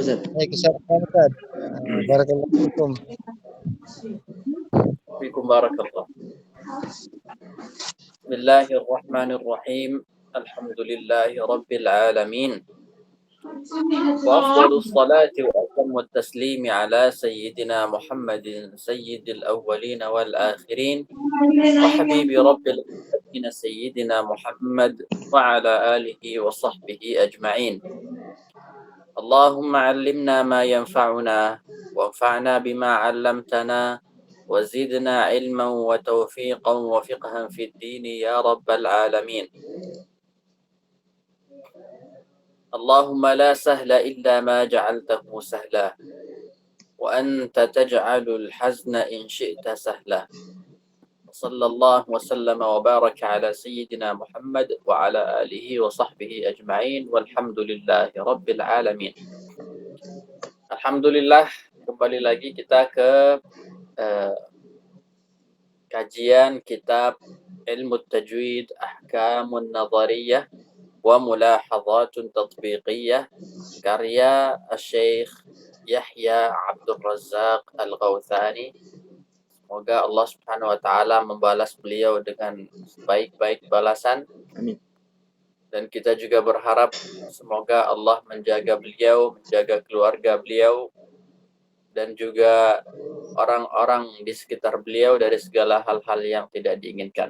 Ustaz. Baik, Ustaz. Barakallahu fikum. Fikum barakallah. Bismillahirrahmanirrahim. Alhamdulillahi rabbil alamin. وأفضل الصلاة وأتم التسليم على سيدنا محمد سيد الأولين والآخرين وحبيب رب العالمين سيدنا محمد وعلى آله وصحبه أجمعين. اللهم علمنا ما ينفعنا وانفعنا بما علمتنا وزدنا علما وتوفيقا وفقها في الدين يا رب العالمين. اللهم لا سهل إلا ما جعلته سهلا وأنت تجعل الحزن إن شئت سهلا. صلى الله وسلم وبارك على سيدنا محمد وعلى آله وصحبه أجمعين والحمد لله رب العالمين. Alhamdulillah, kembali lagi kita ke kajian kitab Ilmu Tajwid Ahkamun Nazariyah wa Mulahadhatun Tatbiqiyah karya Syekh Yahya Abdul Razzaq Al-Ghawthani. Semoga Allah Subhanahu wa taala membalas beliau dengan baik-baik balasan. Amin. Dan kita juga berharap semoga Allah menjaga beliau, menjaga keluarga beliau dan juga orang-orang di sekitar beliau dari segala hal-hal yang tidak diinginkan.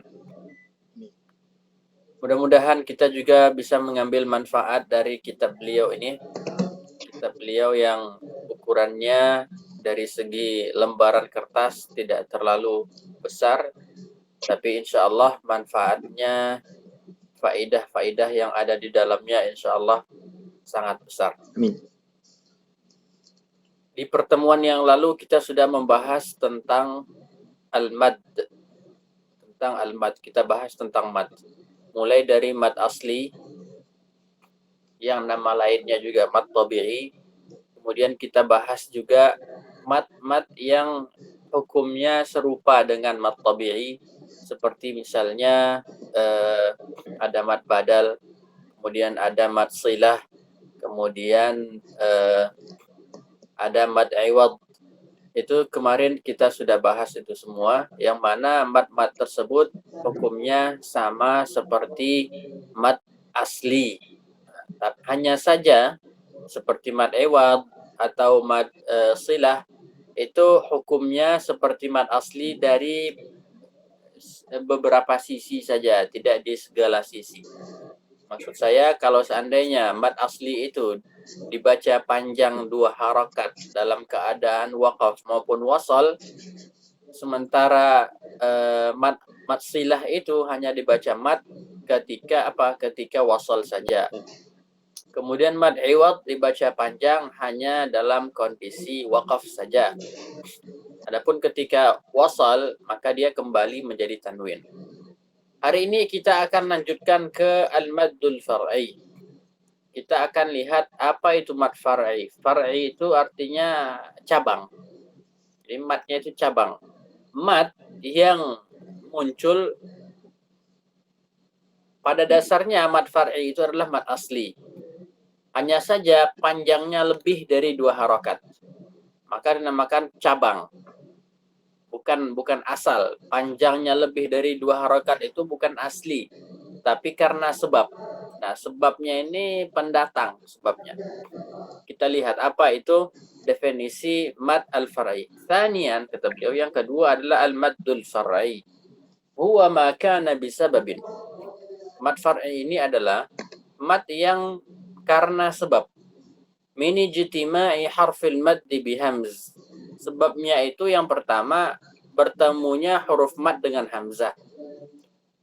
Mudah-mudahan kita juga bisa mengambil manfaat dari kitab beliau ini. Kitab beliau yang ukurannya dari segi lembaran kertas tidak terlalu besar, tapi insya Allah manfaatnya, faidah-faidah yang ada di dalamnya insya Allah sangat besar. Amin. Di pertemuan yang lalu kita sudah membahas tentang al-mad. Kita bahas tentang mad. Mulai dari mad asli, yang nama lainnya juga mad tabi'i. Kemudian kita bahas juga mad yang hukumnya serupa dengan mad tabi'i. Seperti misalnya ada mad badal, kemudian ada mad silah, kemudian ada mad iwad. Itu kemarin kita sudah bahas itu semua, yang mana mad-mad tersebut hukumnya sama seperti mad asli. Hanya saja seperti mad iwad atau mad silah itu hukumnya seperti mad asli dari beberapa sisi saja, tidak di segala sisi. Maksud saya kalau seandainya mad asli itu dibaca panjang 2 harakat dalam keadaan waqaf maupun wasal, sementara mad silah itu hanya dibaca mad ketika wasal saja. Kemudian mad iwad dibaca panjang hanya dalam kondisi waqaf saja. Adapun ketika wasal maka dia kembali menjadi tanwin. Hari ini kita akan lanjutkan ke al-maddul far'i. Kita akan lihat apa itu mad far'i. Far'i itu artinya cabang. Jadi madnya itu cabang. Mad yang muncul pada dasarnya mad far'i itu adalah mad asli. Hanya saja panjangnya lebih dari 2 harakat. Maka dinamakan cabang. Bukan asal. Panjangnya lebih dari 2 harakat itu bukan asli, tapi karena sebab. Nah, sebabnya ini pendatang sebabnya. Kita lihat apa itu definisi mad al-far'i. Tsaniyan, kata beliau, yang kedua adalah al-maddul far'i. Huwa ma kana bisababin. Mad far'i ini adalah mad yang karena sebab. Min ijtima'i harfil maddi bihamz. Sebabnya itu yang pertama bertemunya huruf mad dengan hamzah.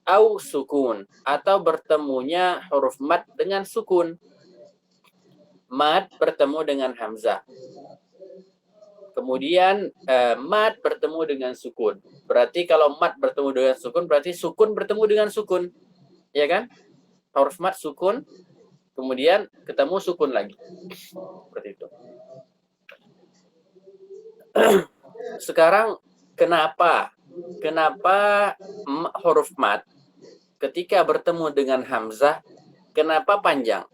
Au sukun, atau bertemunya huruf mad dengan sukun. Mad bertemu dengan hamzah. Kemudian mad bertemu dengan sukun. Berarti kalau mad bertemu dengan sukun, berarti sukun bertemu dengan sukun. Ya kan? Huruf mad sukun, kemudian ketemu sukun lagi. Seperti itu. Sekarang kenapa huruf mad ketika bertemu dengan hamzah kenapa panjang?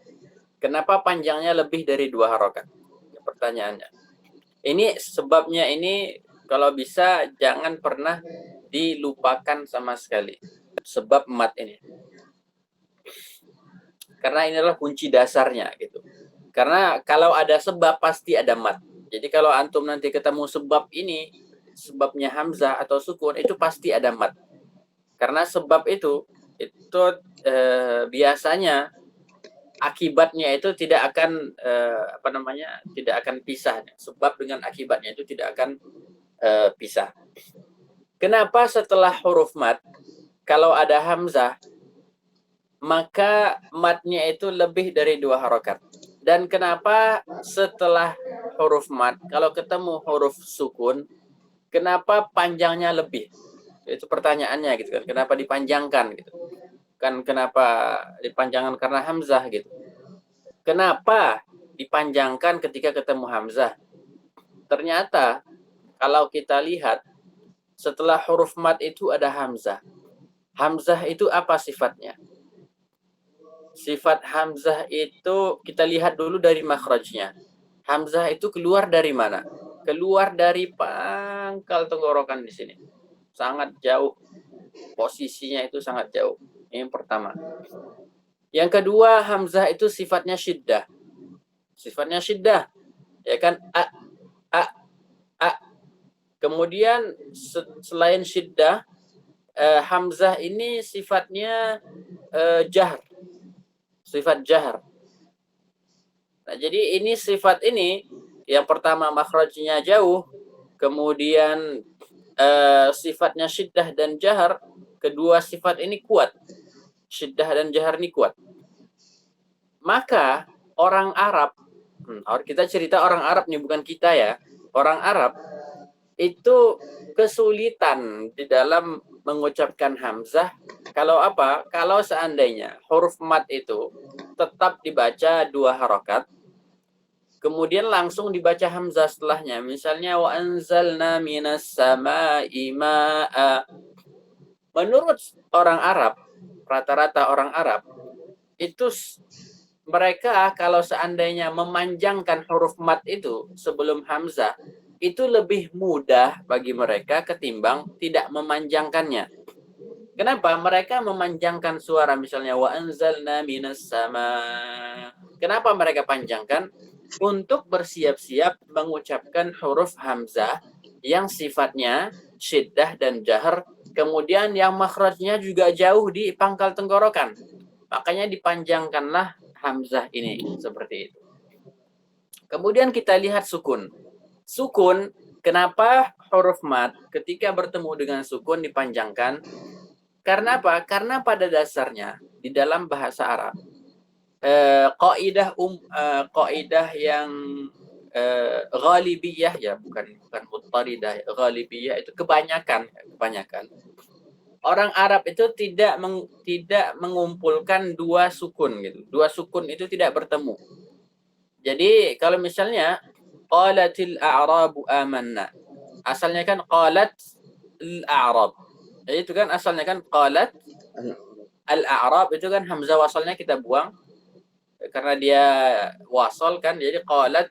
Kenapa panjangnya lebih dari 2 harakat? Yang pertanyaannya. Ini sebabnya ini kalau bisa jangan pernah dilupakan sama sekali. Sebab mat ini. Karena ini adalah kunci dasarnya gitu. Karena kalau ada sebab pasti ada mat. Jadi kalau antum nanti ketemu sebab ini, sebabnya hamzah atau sukun itu pasti ada mat. Karena sebab itu biasanya akibatnya itu tidak akan tidak akan pisah. Sebab dengan akibatnya itu tidak akan pisah. Kenapa setelah huruf mat kalau ada hamzah maka matnya itu lebih dari 2 harokat? Dan kenapa setelah huruf mat kalau ketemu huruf sukun kenapa panjangnya lebih? Itu pertanyaannya gitu kan. Kenapa dipanjangkan gitu? Kan kenapa dipanjangkan karena hamzah gitu. Kenapa dipanjangkan ketika ketemu hamzah? Ternyata kalau kita lihat setelah huruf mat itu ada hamzah. Hamzah itu apa sifatnya? Sifat hamzah itu kita lihat dulu dari makhrajnya. Hamzah itu keluar dari mana? Keluar dari pangkal tenggorokan di sini. Sangat jauh. Posisinya itu sangat jauh. Ini yang pertama. Yang kedua, hamzah itu sifatnya syiddah. Sifatnya syiddah. Ya kan? A. Kemudian selain syiddah, hamzah ini sifatnya jahr. Sifat jahr. Nah, jadi ini sifat ini yang pertama makhrajnya jauh, kemudian sifatnya syiddah dan jahr, kedua sifat ini kuat. Syiddah dan jahr ini kuat. Maka orang Arab, kita cerita orang Arab nih bukan kita ya. Orang Arab itu kesulitan di dalam mengucapkan hamzah kalau apa? Kalau seandainya huruf mat itu tetap dibaca 2 harokat, kemudian langsung dibaca hamzah setelahnya. Misalnya wa anzalna minas sama'i ma'a. Menurut orang Arab, rata-rata orang Arab itu mereka kalau seandainya memanjangkan huruf mat itu sebelum hamzah itu lebih mudah bagi mereka ketimbang tidak memanjangkannya. Kenapa? Mereka memanjangkan suara misalnya wa anzalna minas sama. Kenapa mereka panjangkan? Untuk bersiap-siap mengucapkan huruf hamzah yang sifatnya syiddah dan jahr, kemudian yang makhrajnya juga jauh di pangkal tenggorokan. Makanya dipanjangkanlah hamzah ini seperti itu. Kemudian kita lihat sukun. Sukun, kenapa huruf mat ketika bertemu dengan sukun dipanjangkan? Karena apa? Karena pada dasarnya di dalam bahasa Arab kaidah yang ghalibiyah ya, bukan muttaridah, ghalibiyah itu kebanyakan. Orang Arab itu tidak mengumpulkan 2 sukun gitu. 2 sukun itu tidak bertemu. Jadi kalau misalnya qalatil a'rabu amanna. Asalnya kan qalat al-a'rab. Jadi itu kan asalnya kan qalat al-a'rab itu kan hamzah wasalnya kita buang karena dia wasal kan, jadi qalat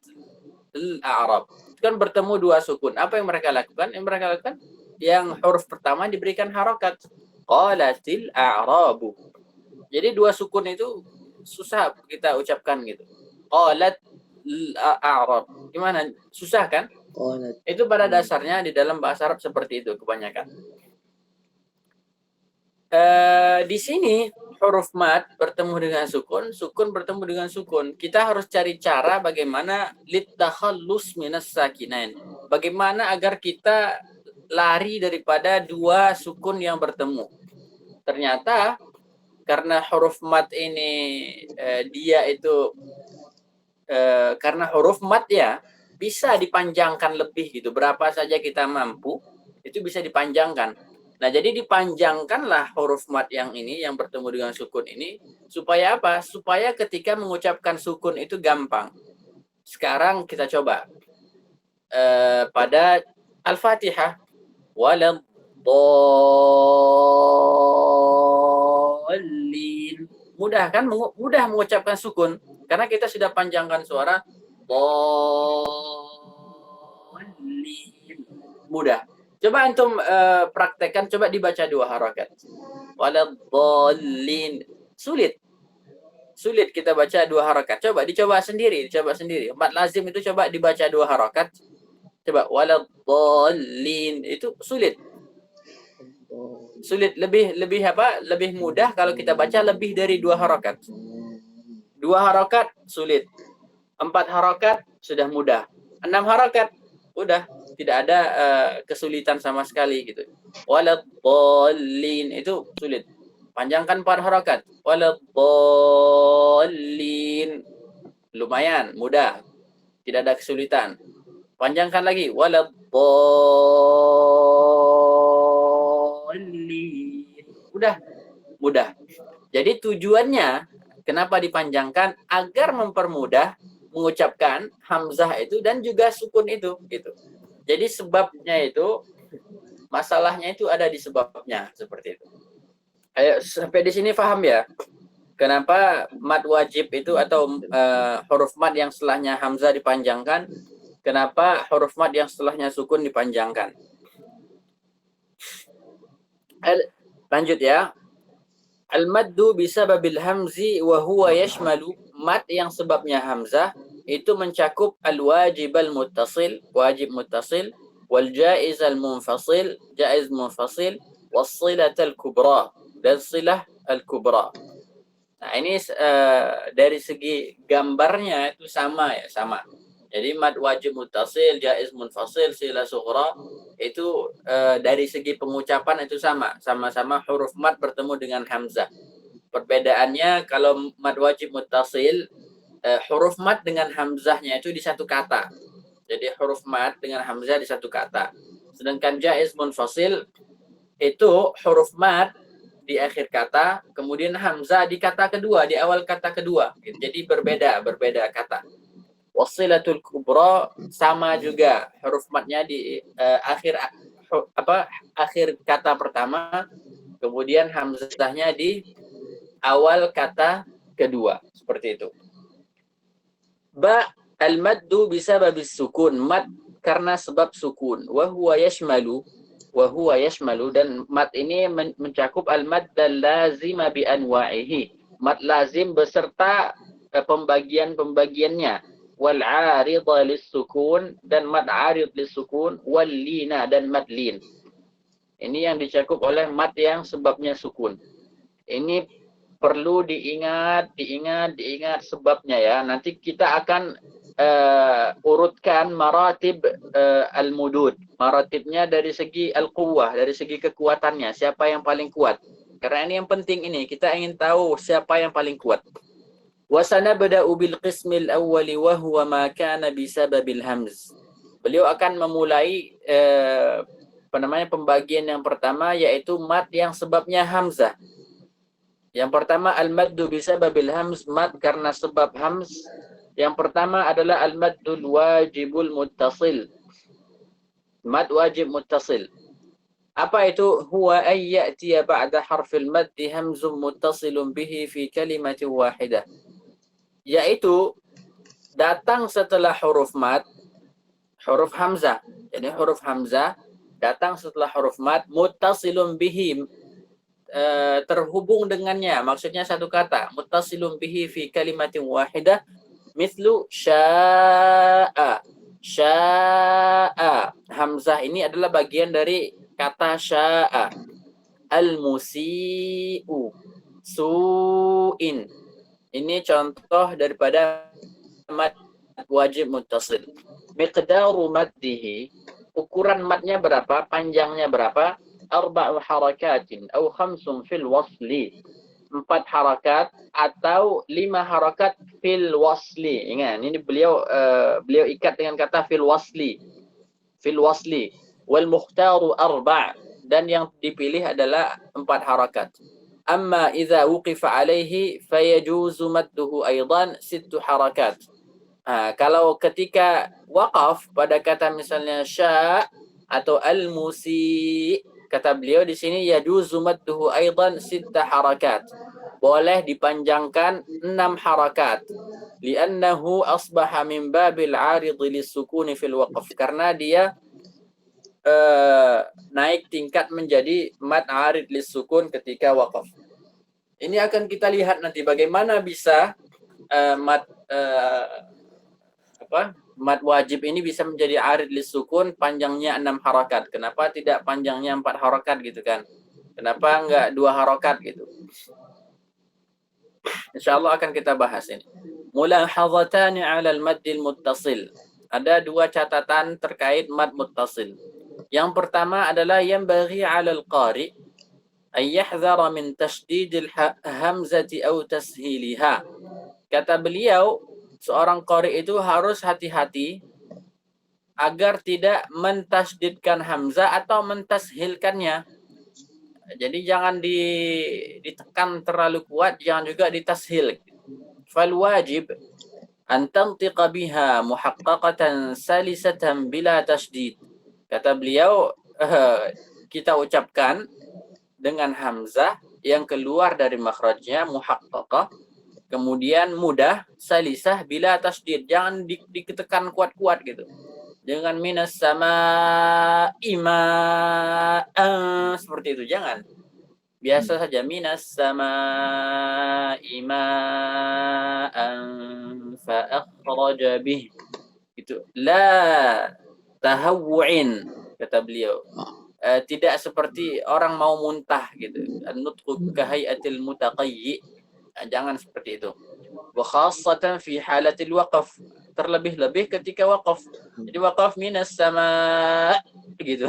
al-a'rab. Itu kan bertemu 2 sukun. Apa yang mereka lakukan? Yang mereka lakukan yang huruf pertama diberikan harokat. Qalatil a'rabu. Jadi 2 sukun itu susah kita ucapkan gitu. Qalat al-a'rab. Gimana? Susah kan? Itu pada dasarnya di dalam bahasa Arab seperti itu kebanyakan. Di sini huruf mat bertemu dengan sukun, sukun bertemu dengan sukun. Kita harus cari cara bagaimana litakhallus minas sakinain. Bagaimana agar kita lari daripada 2 sukun yang bertemu. Ternyata karena huruf mat ini dia itu karena huruf mat ya bisa dipanjangkan lebih gitu. Berapa saja kita mampu itu bisa dipanjangkan. Nah, jadi dipanjangkanlah huruf mat yang ini, yang bertemu dengan sukun ini, supaya apa? Supaya ketika mengucapkan sukun itu gampang. Sekarang kita coba. Pada Al-Fatihah. Waladdallin. Mudah kan? Mudah mengucapkan sukun. Karena kita sudah panjangkan suara. mudah. Coba antum praktekkan, coba dibaca 2 harakat. Waladhdallin. Sulit kita baca 2 harakat. Dicoba sendiri. Mad lazim itu coba dibaca 2 harakat. Coba waladhdallin, itu sulit. Lebih mudah kalau kita baca lebih dari 2 harakat. 2 harakat sulit. 4 harakat sudah mudah. 6 harakat udah tidak ada kesulitan sama sekali gitu. Waladhdallin itu sulit. Panjangkan 4 harakat. Waladhdallin. Lumayan, mudah. Tidak ada kesulitan. Panjangkan lagi. Waladhdallin. Udah, mudah. Jadi tujuannya kenapa dipanjangkan? Agar mempermudah mengucapkan hamzah itu dan juga sukun itu gitu. Jadi sebabnya itu, masalahnya itu ada di sebabnya, seperti itu. Ayo, sampai di sini paham ya? Kenapa mad wajib itu atau huruf mad yang setelahnya hamzah dipanjangkan? Kenapa huruf mad yang setelahnya sukun dipanjangkan? Lanjut ya. Al-maddu bisababil hamzi wa huwa yashmalu, mad yang sebabnya hamzah itu mencakup al-wajib al-muttasil, wajib muttasil, wal jaiz al-munfasil, jaiz munfasil, was silah al-kubra, dan silah al-kubra. Nah, ini dari segi gambarnya itu sama ya, sama. Jadi mad wajib muttasil, jaiz munfasil, silah sughra itu dari segi pengucapan itu sama-sama huruf mad bertemu dengan hamzah. Perbedaannya kalau mad wajib muttasil, huruf mad dengan hamzahnya itu di satu kata. Jadi huruf mad dengan hamzah di satu kata. Sedangkan jaiz munfasil itu huruf mad di akhir kata, kemudian hamzah di kata kedua, di awal kata kedua. Jadi berbeda kata. Wasilatul kubra sama juga, huruf madnya di akhir kata pertama, kemudian hamzahnya di awal kata kedua, seperti itu. Ba al-maddu bisababis sukun, mad karena sebab sukun. Wa huwa yashmalu, dan mad ini mencakup al-mad lazima bi anwa'ihi, mad lazim beserta pembagian-pembagiannya. Wal 'aridha lis-sukun, dan mad 'arid lis-sukun, wal lina, dan mad lin. Ini yang dicakup oleh mad yang sebabnya sukun. Ini perlu diingat sebabnya ya. Nanti kita akan urutkan maratib al-mudud. Maratibnya dari segi al-quwwah, dari segi kekuatannya, siapa yang paling kuat. Karena ini yang penting, ini kita ingin tahu siapa yang paling kuat. Wa sanabda'u bil qismil awwali wa huwa ma kana bisababil hamz. Beliau akan memulai pembagian yang pertama, yaitu mad yang sebabnya hamzah. Yang pertama al-maddu bisababil hamz, mad karena sebab hamz. Yang pertama adalah al-maddul wajibul muttasil. Mad wajib muttasil. Apa itu? Huwa ay ya'tiya ba'da harfil maddi hamzun muttasilun bihi fi kalimatin wahidah. Yaitu datang setelah huruf mad, huruf hamzah. Jadi huruf hamzah datang setelah huruf mad, muttasilun bihi, terhubung dengannya, maksudnya satu kata. Muttasilun bihi fi kalimatin wahidah, mislu sya'a. Sya'a. Hamzah ini adalah bagian dari kata sya'a. Al-musi'u. Su'in. Ini contoh daripada mad wajib muttasil. Miqdaru maddihi, ukuran madnya berapa, panjangnya berapa? 4 harakatin atau 5 fil wasli. 4 harakat atau 5 harakat fil wasli. Ingat, ini beliau ikat dengan kata fil wasli. Fil wasli. Wal mukhtaru 4, dan yang dipilih adalah 4 harakat. Amma idza wuqifa alaihi fayajuzu madduhu aidan 6 harakat. Kalau ketika waqaf pada kata misalnya sya atau al-musi, kata beliau di sini yajuzu madduhu aidan 6 harakat. Boleh dipanjangkan 6 harakat. Li'annahu asbaha min babil 'arid lis-sukun fil waqf. Karena dia naik tingkat menjadi mad arid lisukun ketika waqaf. Ini akan kita lihat nanti bagaimana bisa mad mad wajib ini bisa menjadi arid lisukun panjangnya 6 harakat. Kenapa tidak panjangnya 4 harakat gitu kan? Kenapa enggak 2 harakat gitu? Insyaallah akan kita bahas ini. Mulahadhatani 'ala al-maddil muttasil. Ada 2 catatan terkait mad muttasil. Yang pertama adalah yang bagi 'ala al-qari ay yahdhara min tashdidil hamzati aw tashiliha. Kata beliau, seorang qari itu harus hati-hati agar tidak mentasdidkan hamzah atau mentashilkannya. Jadi jangan ditekan terlalu kuat, jangan juga ditashil. Fal wajib an tantiqa biha muhaqqaqatan salisatan bila tasdid. Kata beliau, kita ucapkan dengan hamzah yang keluar dari makhrajnya muhaqqaqah, kemudian mudah, salisah bila tasdid. Jangan ditekan kuat-kuat gitu. Dengan minas sama ima seperti itu, jangan. Biasa saja minas sama ima fa akhraja bih. Itu la tahawwu'in kata beliau. Tidak seperti orang mau muntah gitu. An-nutqu kahayatil mutaqayyi. Jangan seperti itu. Wa khassatan fi halatil waqaf. Terlebih-lebih ketika waqaf. Jadi waqaf minas sama gitu.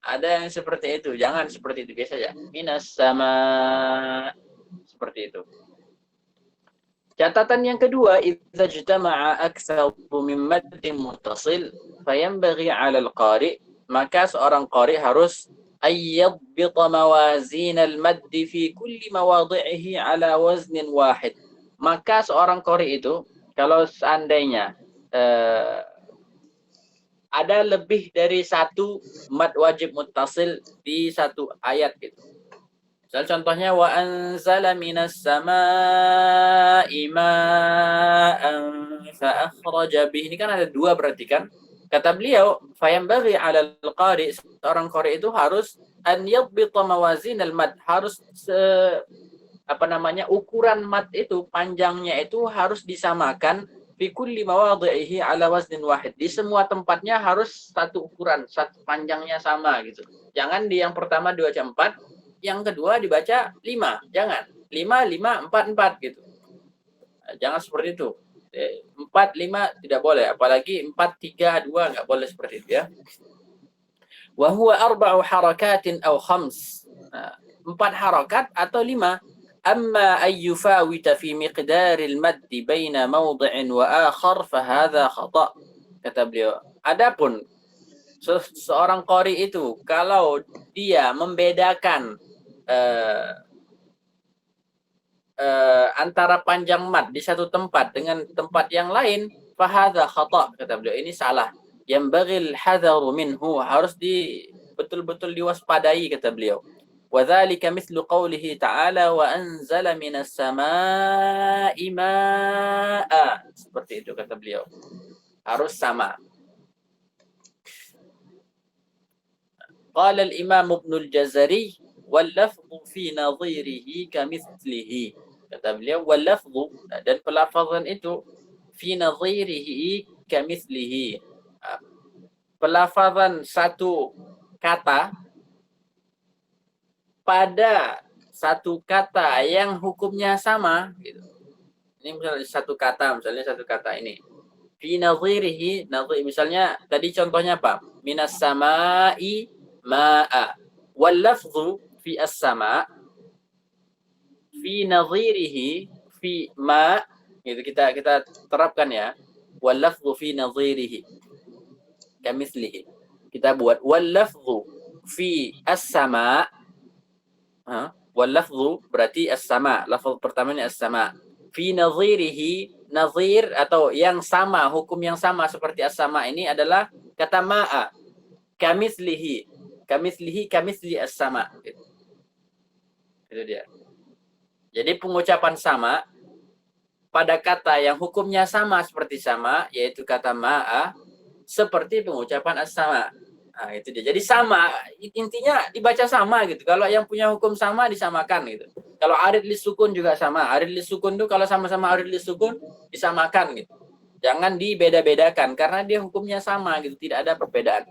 Ada yang seperti itu. Jangan seperti itu. Biasa ya. Minas sama seperti itu. Catatan yang kedua, idza ijtama'a aktsaru min maddin muttasil fayanbaghi 'ala al-qari', maka seorang qari harus ayyadbita mawazin al-madd fi kulli mawadhi'ihi 'ala waznin wahid. Maka seorang qari itu kalau seandainya ada lebih dari satu mad wajib muttasil di satu ayat gitu. Misal contohnya wa anzala minas samaa'i ma'an fa akhraja bih. Ini kan ada 2 berarti kan? Kata beliau, fayambaghi 'alal qari, seorang qari itu harus an yadbita mawazin al-mad, harus ukuran mad itu, panjangnya itu harus disamakan fi kulli mawadhi'ihi 'ala waznin wahid. Di semua tempatnya harus satu ukuran, satu panjangnya sama gitu. Jangan di yang pertama dibaca 4, yang kedua dibaca 5. Jangan. 5, 5, 4, 4 gitu. Jangan seperti itu. 4, 5 tidak boleh. Apalagi 4, 3, 2 nggak boleh seperti itu ya. Wa huwa 4 harakatin aw 5. 4 harakat atau 5. Amma ayyufawita fi miqdaril maddi baina mawdi'in wa akhar fahadha khata'. Kata beliau. Adapun seorang qari itu kalau dia membedakan antara panjang mad di satu tempat dengan tempat yang lain, fahadha khata', kata beliau, ini salah. Yang bagil hadharu minhu, harus betul-betul diwaspadai, kata beliau. Wa dzalika mithlu qawlihi ta'ala wa anzala minas samaa'i maa'a. Seperti itu kata beliau. Harus sama. Qala al-Imam Ibnu al-Jazari wal lafdhu fi nadhirihi kamithlihi. Kata beliau wal lafdhu, dan pelafazan itu fi nadhirihi kamithlihi. Pelafazan satu kata pada satu kata yang hukumnya sama gitu. Ini misalnya satu kata ini. Fi nadhirihi, misalnya tadi contohnya apa? Minas samai ma'a. Wal lafdhu fi as-sama' fi nadhirihi fi ma, gitu kita terapkan ya. Wal lafdhu fi nadhirihi kamitslihi. Kita buat wal lafdhu fi as-sama'. Wal lafdhu berarti as-sama'. Lafaz pertamanya as-sama'. Fi nadhirihi, nadhir atau yang sama, hukum yang sama seperti as-sama' ini adalah kata ma'a. Kamitslihi kamisli as-sama. Itu dia. Jadi pengucapan sama pada kata yang hukumnya sama seperti sama, yaitu kata ma'a, seperti pengucapan as-sama. Nah, itu dia. Jadi sama, intinya dibaca sama gitu. Kalau yang punya hukum sama disamakan gitu. Kalau arid lisukun juga sama. Arid lisukun tuh kalau sama-sama arid lisukun disamakan gitu. Jangan dibeda-bedakan karena dia hukumnya sama gitu, tidak ada perbedaan.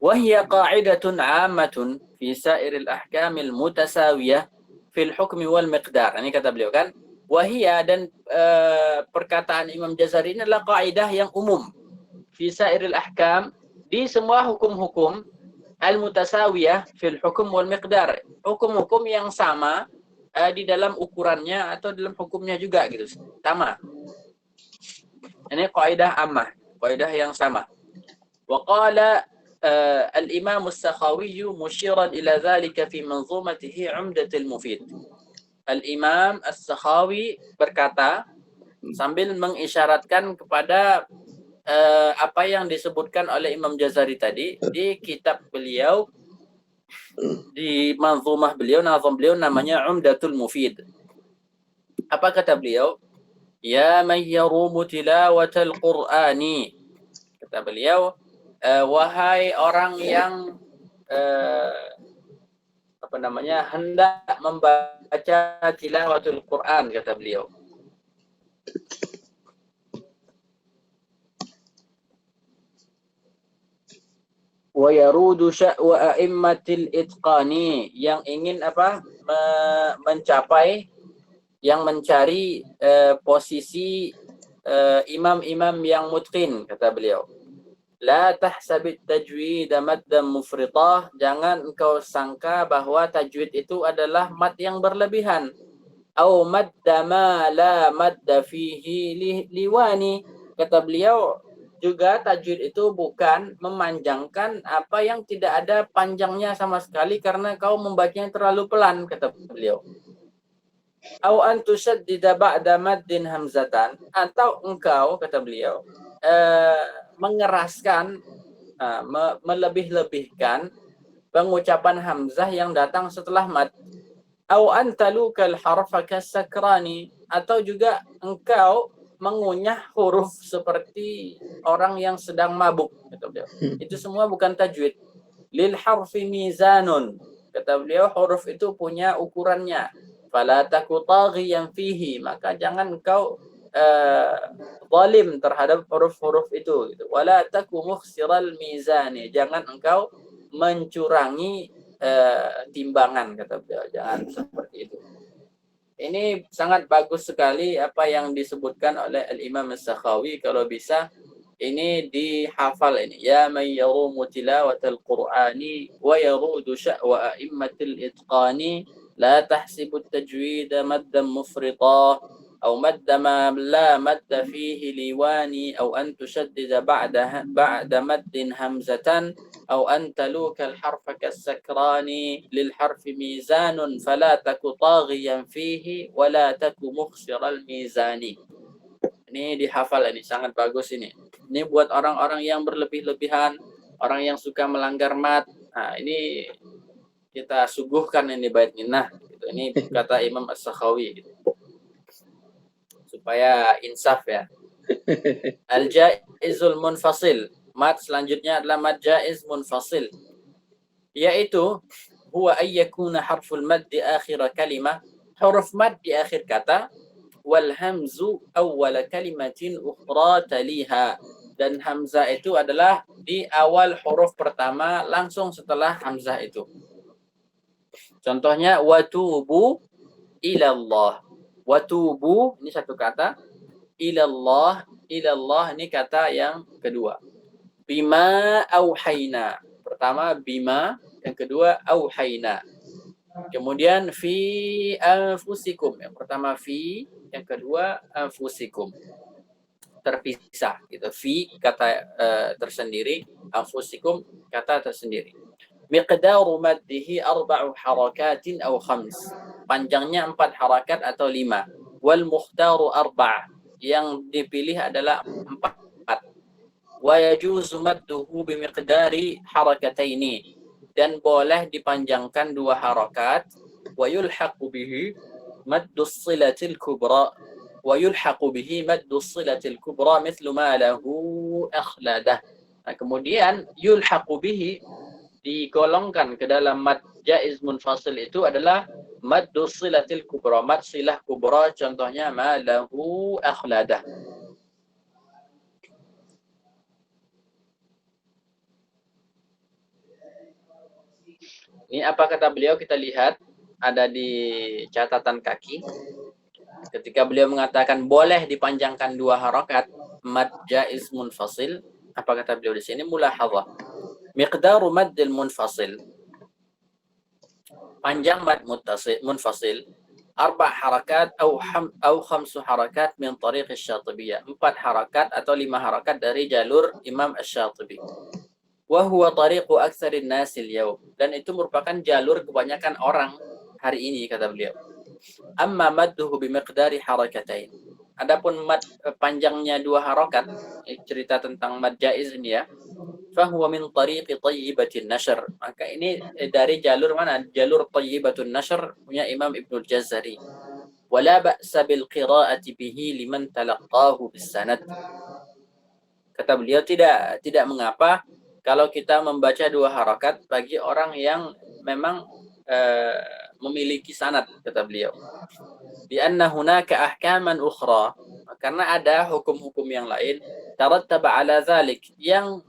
Wahya qa'idatun 'ammatun fi sa'iril ahkamil mutasawiyah fil hukmi wal miqdar. Ini kata beliau kan. Wahya dan perkataan Imam Jazari ini adalah kaidah yang umum fi sa'iril ahkam, di semua hukum-hukum, al-mutasawiyah fil hukum wal miqdar. Hukum-hukum yang sama di dalam ukurannya atau dalam hukumnya juga gitu. Sama. Ini kaidah ammah, kaidah yang sama. Wa qala al-Imam as-Sakhawi musyiran ila dhalika fi manzumatihi 'Umdatul Mufid. Al-Imam as-Sakhawi berkata sambil mengisyaratkan kepada apa yang disebutkan oleh Imam Jazari tadi di kitab beliau, di manzumah beliau, nazam beliau namanya Umdatul Mufid. Apa kata beliau? Ya man yarumu tilawatal Qur'ani. Kata beliau, wahai orang yang hendak membaca tilawatul Quran, kata beliau. Wa yarudu sya'wa a'immatil itqani, yang ingin mencari posisi imam-imam yang mutqin, kata beliau. La tahsabit tajwid maddan mufritah, jangan engkau sangka bahwa tajwid itu adalah mad yang berlebihan. Au madda ma la madda fihi liwani, kata beliau juga tajwid itu bukan memanjangkan apa yang tidak ada panjangnya sama sekali karena kau membacanya terlalu pelan, kata beliau. Au an tusaddida ba'da maddin hamzatan, atau engkau, kata beliau, mengeraskan, melebih-lebihkan pengucapan hamzah yang datang setelah mad. Au antalukal harfa kasakrani, atau juga engkau mengunyah huruf seperti orang yang sedang mabuk, kata beliau. Itu semua bukan tajwid. Lil harfi mizanun, kata beliau, huruf itu punya ukurannya. Fala taku taghiyan fihi, maka jangan engkau zalim terhadap huruf-huruf itu gitu. Wala taku mukhsiral mizani, jangan engkau mencurangi timbangan, kata beliau, jangan seperti itu. Ini sangat bagus sekali apa yang disebutkan oleh Al-Imam As-Sakhawi. Kalau bisa ini dihafal ini. Ya man yarumu tilawatal Qur'ani wa yarudu sya'wa a'immatil itqani la tahsibut tajwida maddan mufritah أو مد ما لا مد فيه لواني أو أن تشدد بعد مد همزة أو أن تلوك الحرف كالسكران للحرف ميزان فلا تك طاغيا فيه ولا تك مخسر الميزان. Ini dihafal, ini sangat bagus ini. Ini buat orang-orang yang berlebih-lebihan, orang yang suka melanggar mat. Nah, ini kita suguhkan ini bait minnah. Gitu. Ini kata Imam As-Sakhawi. Gitu. Supaya insaf ya. Al-jaizul munfasil. Mad selanjutnya adalah mad jaiz munfasil. Yaitu huwa ayyakuna harful mad di akhir kalimah. Huruf mad di akhir kata. Wal hamzu awwal kalimatin ukhra taliha. Dan hamzah itu adalah di awal huruf pertama langsung setelah hamzah itu. Contohnya watubu ilallah. Watubu ini satu kata, ilallah ini kata yang kedua. Bima auhayna. Pertama bima, yang kedua auhayna. Kemudian fi anfusikum. Yang pertama fi, yang kedua anfusikum. Terpisah gitu. Fi kata tersendiri, anfusikum kata tersendiri. Miqdaru maddihi 4 harakatin aw 5. Panjangnya 4 harakat atau 5. Wal mukhtaru 4. Yang dipilih adalah 4. Wa yajuzu madduhu bimiqdari harakataini. Dan boleh dipanjangkan 2 harakat. Wa yulhaqu bihi maddus silatil kubra. Wa yulhaqu bihi maddus silatil kubra mithlu ma lahu akhladah. Nah, kemudian yulhaqu bihi, digolongkan ke dalam mad jaiz munfasil itu adalah maddu silatil kubra, mad silah kubra, contohnya ma lahu akhladah. Ini apa kata beliau, kita lihat ada di catatan kaki. Ketika beliau mengatakan boleh dipanjangkan 2 harakat mad jaiz munfasil, apa kata beliau di sini? Mulahadzah. Miqdaru maddil munfasil. Panjang mad munfasil 4 harakat atau 5 harakat min tariq asy-Syatibiyah. 4 harakat atau 5 harakat dari jalur Imam Asy-Syatibi. Wa huwa tariqu aktsarin nasil yaum. Dan itu merupakan jalur kebanyakan orang hari ini, kata beliau. Amma madduhu bimiqdari harakatain. Adapun mad panjangnya 2 harakat, cerita tentang mad jaiz ini ya. Fahuwa min tariqi thayyibatin nashr. Maka ini dari jalur mana? Jalur thayyibatun nashr punya Imam Ibnul Jazari. Wala ba'sa bil qira'ati bihi liman talaqqahu bis sanad. Kata beliau, tidak mengapa kalau kita membaca 2 harakat bagi orang yang memang memiliki sanad, kata beliau. Lianna hunaka ahkaman ukhra, karena ada hukum-hukum yang lain tarattaba ala dzalik, yang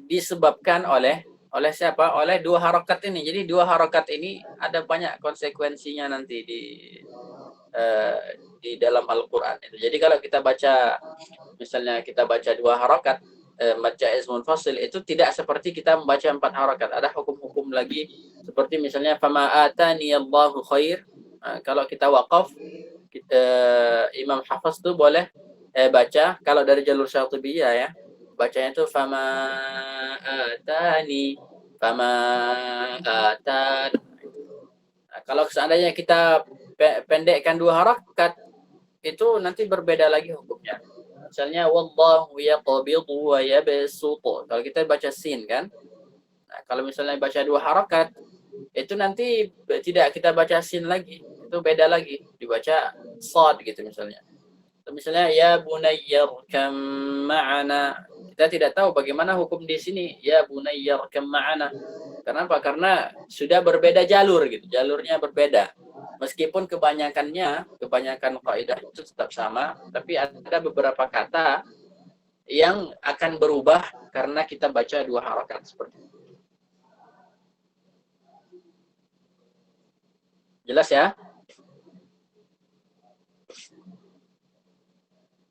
disebabkan oleh siapa? Oleh 2 harakat ini. Jadi 2 harakat ini ada banyak konsekuensinya nanti di dalam Al-Qur'an itu. Jadi kalau kita baca, misalnya kita baca 2 harakat mad jaiz munfasil, itu tidak seperti kita membaca 4 harakat. Ada hukum-hukum lagi seperti misalnya fama atani Allahu khair. Kalau kita waqaf, Imam Hafiz tuh boleh baca kalau dari jalur Syatibiyah ya. Bacanya itu fama atani, fama atan. Nah, kalau seandainya kita pendekkan 2 harakat, itu nanti berbeda lagi hukumnya. Misalnya wallahu yaqbidu wa yabsutu. Kalau kita baca sin kan. Nah, kalau misalnya baca 2 harakat, itu nanti tidak kita baca sin lagi. Itu beda lagi, dibaca sad gitu misalnya. Atau misalnya ya bunayyarkam ma'ana. Kita tidak tahu bagaimana hukum di sini ya bunayyarkam ma'ana. Kenapa? Karena sudah berbeda jalur gitu. Jalurnya berbeda. Meskipun kebanyakan kaidah itu tetap sama, tapi ada beberapa kata yang akan berubah karena kita baca 2 harakat seperti itu. Jelas ya?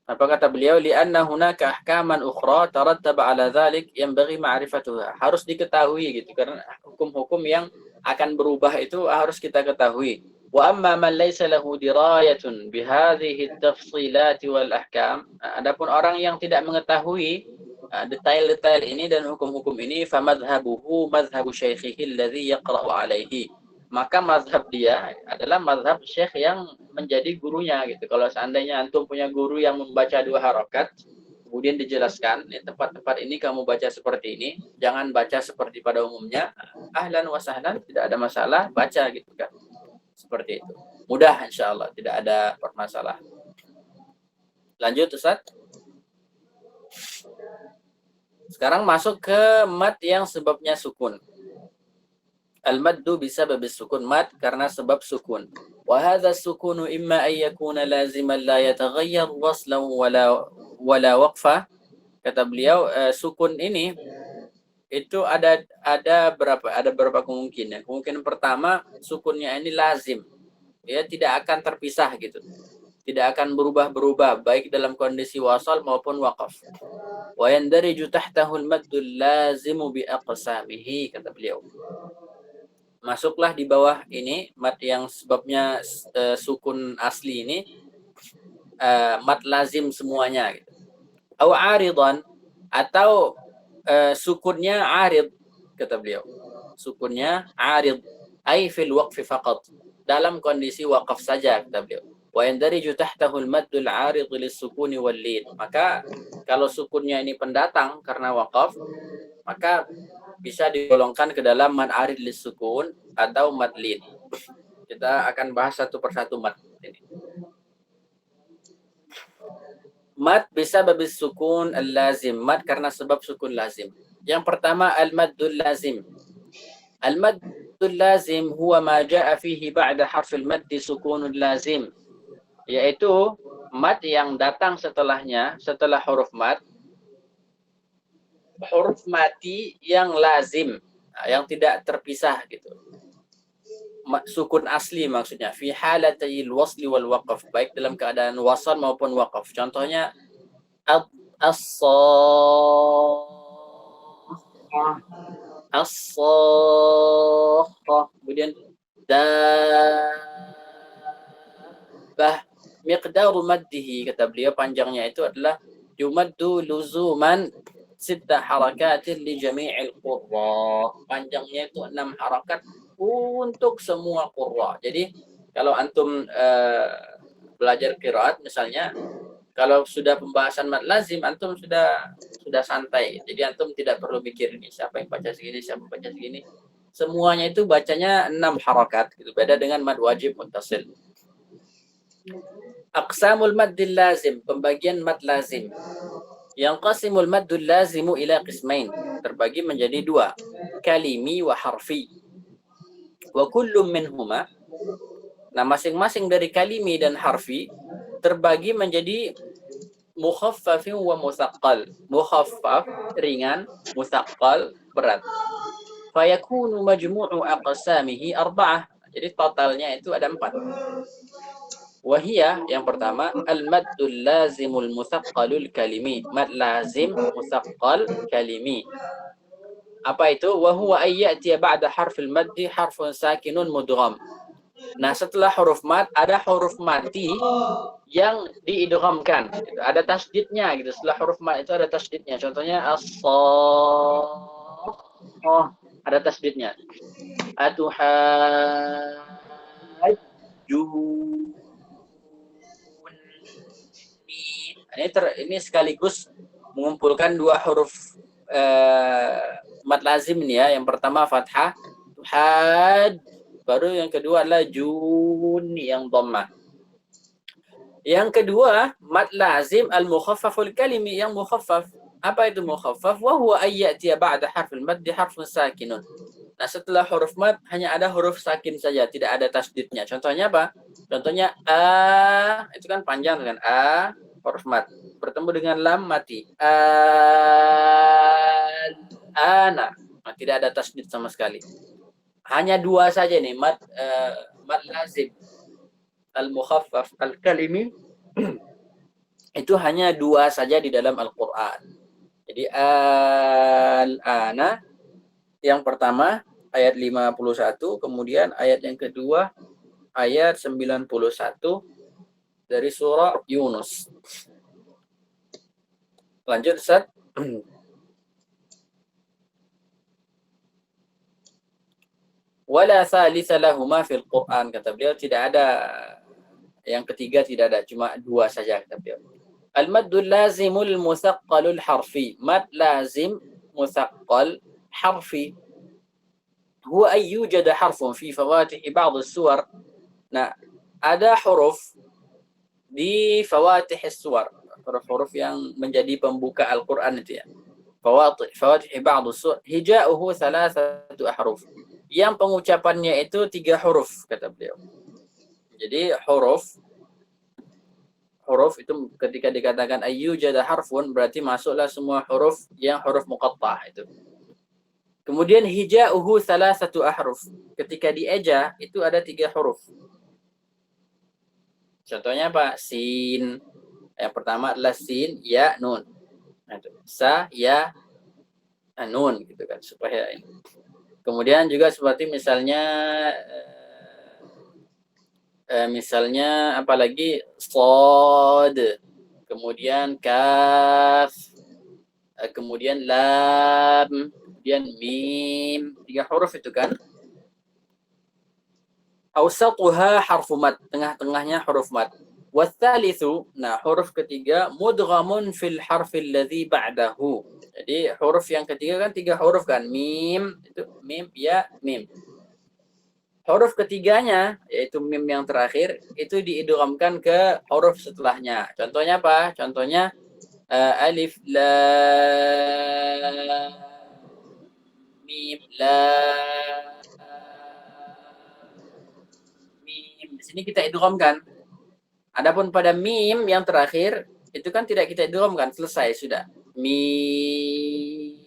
Apa kata beliau? Li'anna hunaka ahkaman ukhra tarattaba 'ala dzalik yanbaghi ma'rifatuha. Harus diketahui gitu, karena hukum-hukum yang akan berubah itu harus kita ketahui. Wa amma man laysa lahu dirayatun bihadhihi at-tafsilat wal ahkam. Adapun orang yang tidak mengetahui detail-detail ini dan hukum-hukum ini, fa madhhabuhu madhhabu syaikhihi alladhi yaqra'u alaihi. Maka mazhab dia adalah mazhab syekh yang menjadi gurunya gitu. Kalau seandainya antum punya guru yang membaca 2 harakat, kemudian dijelaskan, tempat-tempat ini kamu baca seperti ini, jangan baca seperti pada umumnya. Ahlan wa sahlan, tidak ada masalah, baca gitu kan. Seperti itu. Mudah insyaallah, tidak ada permasalahan. Lanjut Ustaz. Sekarang masuk ke mad yang sebabnya sukun. Al-maddu bisabab sukun, mad karena sebab sukun. Wa hadha sukunu imma an yakuna laziman la yataghayyar waslan wala waqfa. Kata beliau, sukun ini itu ada berapa kemungkinan. Kemungkinan pertama, sukunnya ini lazim. Ya, tidak akan terpisah gitu. Tidak akan berubah-berubah baik dalam kondisi wasal maupun waqaf. Wa yandariju tahtahu al-maddul lazimu bi aqsamihi, kata beliau. Masuklah di bawah ini mad yang sebabnya sukun asli ini, mad lazim semuanya gitu. Au aridan, atau sukunnya arid, kata beliau. Sukunnya arid, ay fil waqfi faqat, dalam kondisi waqaf saja, kata beliau. Wa yandariju tahtahu al-maddul arid lis-sukuni wal-lin. Maka kalau sukunnya ini pendatang karena waqaf, maka bisa digolongkan ke dalam mad arid lis-sukun atau mad lin. Kita akan bahas satu persatu mad ini. Mad bisa babis sukun al-lazim. Mad karena sebab sukun lazim. Yang pertama al-maddul lazim. Al-maddul lazim huwa ma ja'a fihi ba'da harfil maddi sukunul lazim. Yaitu mad yang datang setelahnya, setelah huruf mad, huruf mati yang lazim, yang tidak terpisah gitu. Sukun asli maksudnya fi halatayil wasli wal waqaf, baik dalam keadaan wasal maupun waqaf. Contohnya as-sakhah, kemudian dabbah. Miqdaru maddihi, kata beliau, panjangnya itu adalah yumaddu luzuman sitta harakatin li jami'il qurra. Panjangnya itu 6 harakat untuk semua qurra. Jadi kalau antum belajar qiraat misalnya, kalau sudah pembahasan mad lazim, antum sudah santai. Jadi antum tidak perlu mikir ini siapa yang baca segini, siapa yang baca segini. Semuanya itu bacanya 6 harakat gitu. Beda dengan mad wajib muttasil. Aqsamul maddil lazim, pembagian mad lazim. Yanqasimul maddul lazimu ila qismain, terbagi menjadi 2, kalimi wa harfi. Wa kullum minhuma, nah masing-masing dari kalimi dan harfi terbagi menjadi mukhaffafin wa musaqqal. Mukhaffaf ringan, musaqqal berat. Fayakunu majmu'u aqsamihi 4. Jadi totalnya itu ada 4. Wahiyah, yang pertama, al-maddul lazimul musaqqalul kalimi. Mad lazim musaqqal kalimi. Apa itu? Wa huwa ayyatiya ba'da harfil maddi harfun sakinun mudgham. Nah, setelah huruf mad ada huruf mati yang diidghamkan. Gitu. Ada tasdidnya gitu. Setelah huruf mad itu ada tasdidnya. Contohnya as-sakhah, ada tasdidnya. Atuhajju. Ini sekaligus mengumpulkan 2 huruf mad lazim nih ya. Yang pertama fathah, had, baru yang kedua adalah jun yang dhammah. Yang kedua mad lazim al-mukhaffaful kalimi, yang mukhaffaf. Apa itu mukhaffaf? Wa huwa ayyatiya ba'da harfil mad harfun sakinun. Nah, setelah huruf mad hanya ada huruf sakin saja, tidak ada tasdidnya. Contohnya apa? Contohnya a, itu kan panjang dengan a, huruf mad bertemu dengan lam mati. Ana. Nah, tidak ada tasdid sama sekali. Hanya 2 saja nih mad lazim al-mukhaffaf al-kalimi. Itu hanya 2 saja di dalam Al-Qur'an. Jadi al-ana yang pertama ayat 51, kemudian ayat yang kedua ayat 91 dari surah Yunus. Lanjut, Ustaz. Wala thalitha lahuma fil Qur'an, kata beliau, tidak ada yang ketiga, tidak ada, cuma 2 saja, kata beliau. Al-maddul lazimul musaqqalul harfi. Mad lazim musaqqal harfi. Huwa ayyujada harfun fi fawatih ba'd as-suwar. Nah, ada huruf di fawatih as-suwar, huruf-huruf yang menjadi pembuka Al-Qur'an itu ya. Fawatih ba'd as-suwar hija'uhu 3 ahruf. Yang pengucapannya itu 3 huruf, kata beliau. Jadi huruf itu ketika dikatakan ayyujada harfun berarti masuklah semua huruf yang huruf muqattah itu. Kemudian hija'uhu 3 ahruf. Ketika dieja itu ada 3 huruf. Contohnya apa? Sin. Yang pertama adalah sin, ya, nun. Nah, sa, ya, nun gitu kan, supaya ini. Kemudian juga seperti misalnya apalagi shad, kemudian kaf, kemudian lam, kemudian mim, 3 huruf itu kan. Awsatuha harfu mad, tengah-tengahnya huruf mad. Watsalitsu, nah huruf ketiga mudghamun fil harfil ladzi ba'dahu. Jadi huruf yang ketiga kan 3 huruf kan, mim, itu mim, ya, mim. huruf ketiganya, yaitu mim yang terakhir, itu diidghamkan ke huruf setelahnya. Contohnya apa? Contohnya alif, lam, mim, lam, mim. Di sini kita idghamkan. Adapun pada mim yang terakhir, itu kan tidak kita idghamkan, selesai sudah. Mim.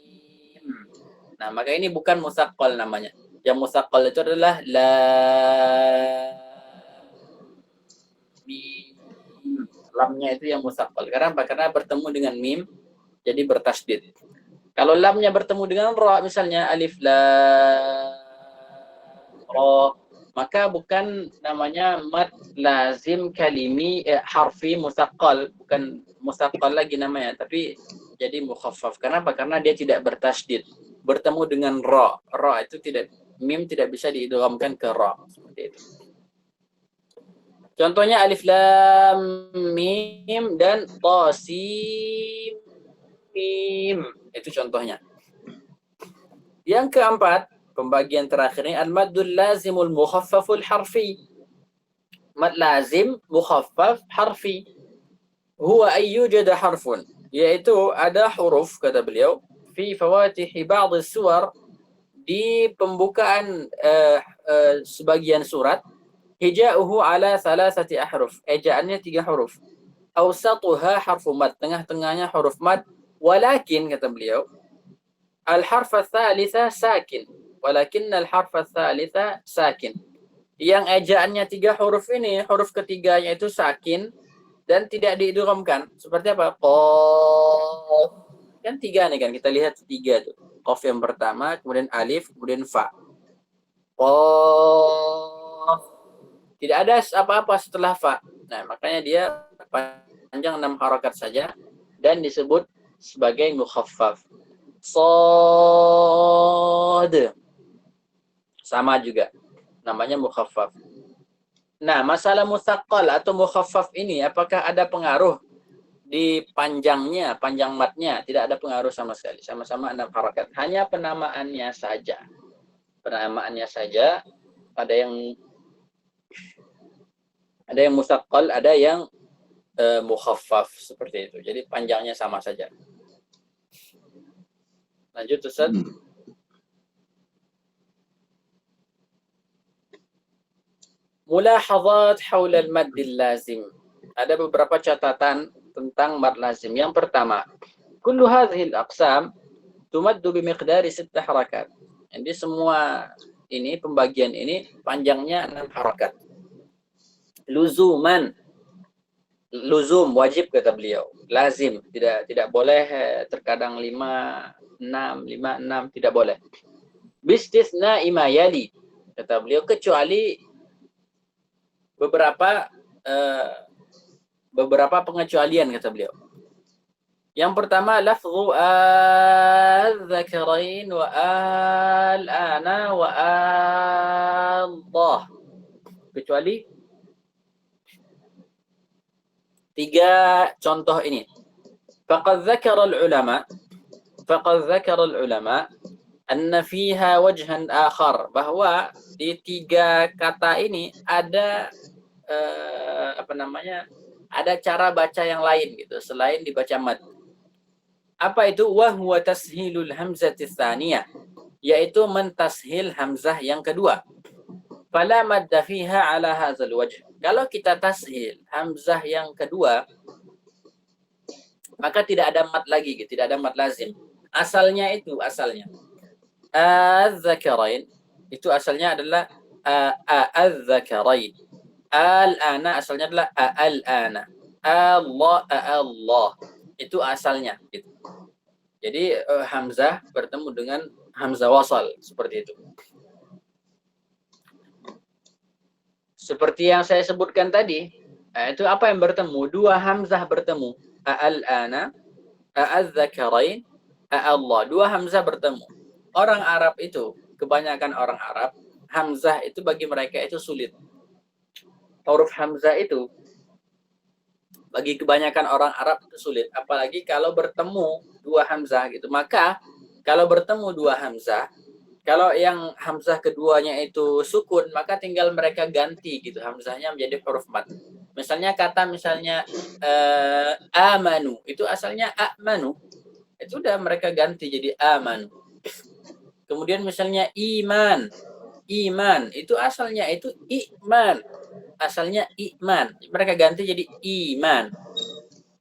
Nah, maka ini bukan musaqqal namanya. Yang musaqqal itu adalah lam, mim. Lamnya itu yang musaqqal. Karena apa? Karena bertemu dengan mim, jadi bertasdid. Kalau lamnya bertemu dengan ra, misalnya alif lam ra, maka bukan namanya mad lazim kalimi harfi musaqqal, bukan musaqqal lagi namanya, tapi jadi mukhaffaf. Kenapa? Karena dia tidak bertasdid. Bertemu dengan ra. Ra itu tidak, mim tidak bisa diidghamkan ke ra. Seperti itu. Contohnya alif lam mim dan tasim mim. Itu contohnya. Yang keempat, pembagian terakhir ini al-maddul lazimul mukhaffaful harfi. Mad lazim mukhaffaf harfi. Huwa ayyujada harfun, yaitu ada huruf, kata beliau, fi fawatihi ba'd as-suwar, di pembukaan sebagian surat, hija'uhu ala salasati ahruf, ejaannya 3 huruf. Awsatuha harfu mad, tengah-tengahnya huruf mad, walakin, kata beliau, al-harf ats-tsalitsah sakin, walakin al-harf ats-tsalitsah sakin. Yang ejaannya 3 huruf ini, huruf ketiganya itu sakin dan tidak diidghamkan. Seperti apa? Qaf. Kan 3 nih kan, kita lihat 3 tuh. Qaf yang pertama, kemudian alif, kemudian fa. Qaf. Tidak ada apa-apa setelah fa. Nah, makanya dia panjang 6 harakat saja dan disebut sebagai mukhaffaf. Shad. Sama juga. Namanya mukhaffaf. Nah, masalah musaqqal atau mukhaffaf ini, apakah ada pengaruh di panjangnya, panjang matnya? Tidak ada pengaruh sama sekali. Sama-sama 6 harakat. Hanya penamaannya saja. Penamaannya saja. Ada yang musaqqal, ada yang mukhaffaf, seperti itu. Jadi panjangnya sama saja. Lanjut, Ustaz. Mulahadzat haula al-maddil lazim. Ada beberapa catatan tentang mad lazim. Yang pertama, kullu hadhihi al-aqsam tumaddu bimiqdari 6 harakat. Jadi semua ini, pembagian ini panjangnya 6 harakat. Luzuman. Luzum, wajib, kata beliau. Lazim, tidak boleh terkadang 5, 6, tidak boleh. Bistisna imayali, kata beliau, kecuali beberapa pengecualian, kata beliau. Yang pertama, lafzu al-dzakarain wa al-ana wa Allah. Kecuali 3 contoh ini. Faqad dzakara al-ulama anna fiha wajhan akhar, bahwa di 3 kata ini ada ada cara baca yang lain gitu, selain dibaca mad. Apa itu? Wa huwa tashilul hamzati tsaniyah, yaitu mentashil hamzah yang kedua. Fala madda fiha ala hadzal wajh. Kalau kita tashil hamzah yang kedua, maka tidak ada mad lagi, gitu, tidak ada mad lazim. Asalnya az-zakarain, itu asalnya adalah az-zakarain. Al-ana asalnya adalah al-ana. Allah, itu asalnya, gitu. Jadi hamzah bertemu dengan hamzah wasal, seperti itu. Seperti yang saya sebutkan tadi, itu apa yang bertemu? 2 hamzah bertemu. Al-ana, az-zakarain, Allah. 2 hamzah bertemu. Orang Arab itu, kebanyakan orang Arab, hamzah itu bagi mereka itu sulit. Huruf hamzah itu bagi kebanyakan orang Arab itu sulit. Apalagi kalau bertemu 2 hamzah gitu. Maka kalau bertemu 2 hamzah, Kalau yang hamzah keduanya itu sukun, maka tinggal mereka ganti gitu hamzahnya menjadi huruf mat. Misalnya amanu, itu asalnya amanu. Itu udah mereka ganti jadi amanu. Kemudian misalnya iman, itu asalnya itu iman. Asalnya iman. Mereka ganti jadi iman.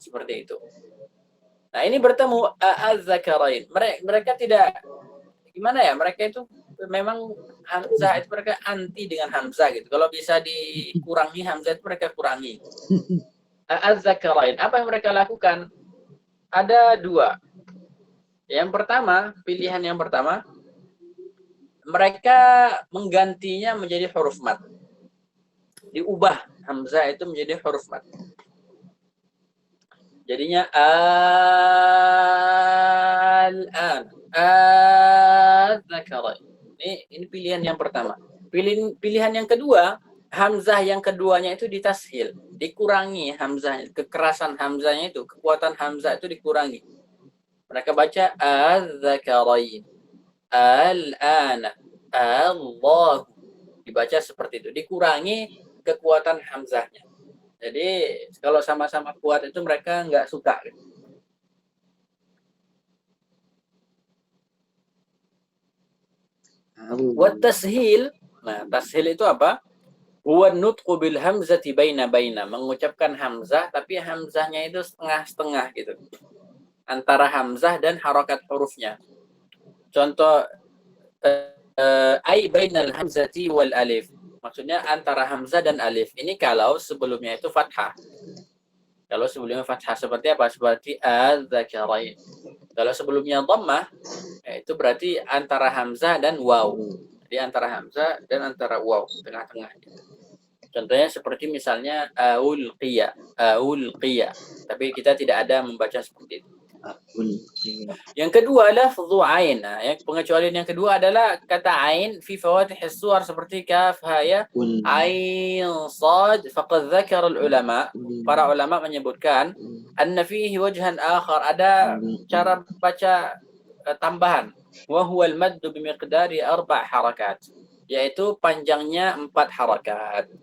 Seperti itu. Nah, ini bertemu az-zakarain. Mereka tidak gimana ya? Mereka itu memang hamzah itu mereka anti dengan hamzah gitu. Kalau bisa dikurangi hamzah itu mereka kurangi. Az-zakarain. Apa yang mereka lakukan? Ada dua. Pilihan yang pertama, mereka menggantinya menjadi huruf mat. Diubah hamzah itu menjadi huruf mat. Jadinya al-an, az-zakarain. Ini pilihan yang pertama. Pilihan yang kedua, hamzah yang keduanya itu ditashil, dikurangi hamzah, kekerasan hamzahnya itu, kekuatan hamzah itu dikurangi. Mereka baca az-zakarain, al-ana, Allah. Dibaca seperti itu, dikurangi kekuatan hamzahnya. Jadi kalau sama-sama kuat itu mereka nggak suka. Wat tashil, nah tashil itu apa? Huwa nutqu bil hamzati baina, mengucapkan hamzah tapi hamzahnya itu setengah-setengah gitu. Antara hamzah dan harokat hurufnya. Contoh ai bainal hamzati wal alif. Maksudnya antara hamzah dan alif. Ini kalau sebelumnya itu fathah. Kalau sebelumnya fathah seperti apa? Seperti az-zakarain. Kalau sebelumnya dhammah, itu berarti antara hamzah dan waw. Jadi antara hamzah dan antara waw, tengah-tengah. Contohnya seperti misalnya ulqiya. Tapi kita tidak ada membaca seperti itu. Yang kedua adalah lafzu ain. Nah, pengecualian yang kedua adalah kata ain fi fawatih as-suwar seperti kaf, ha, ya, ain, sad. Faqad dzakara al-ulama, para ulama menyebutkan anna fihi wajhan akhar, ada cara baca tambahan. Wa huwa al-madd bi miqdari 4 harakat, yaitu panjangnya 4 harakat.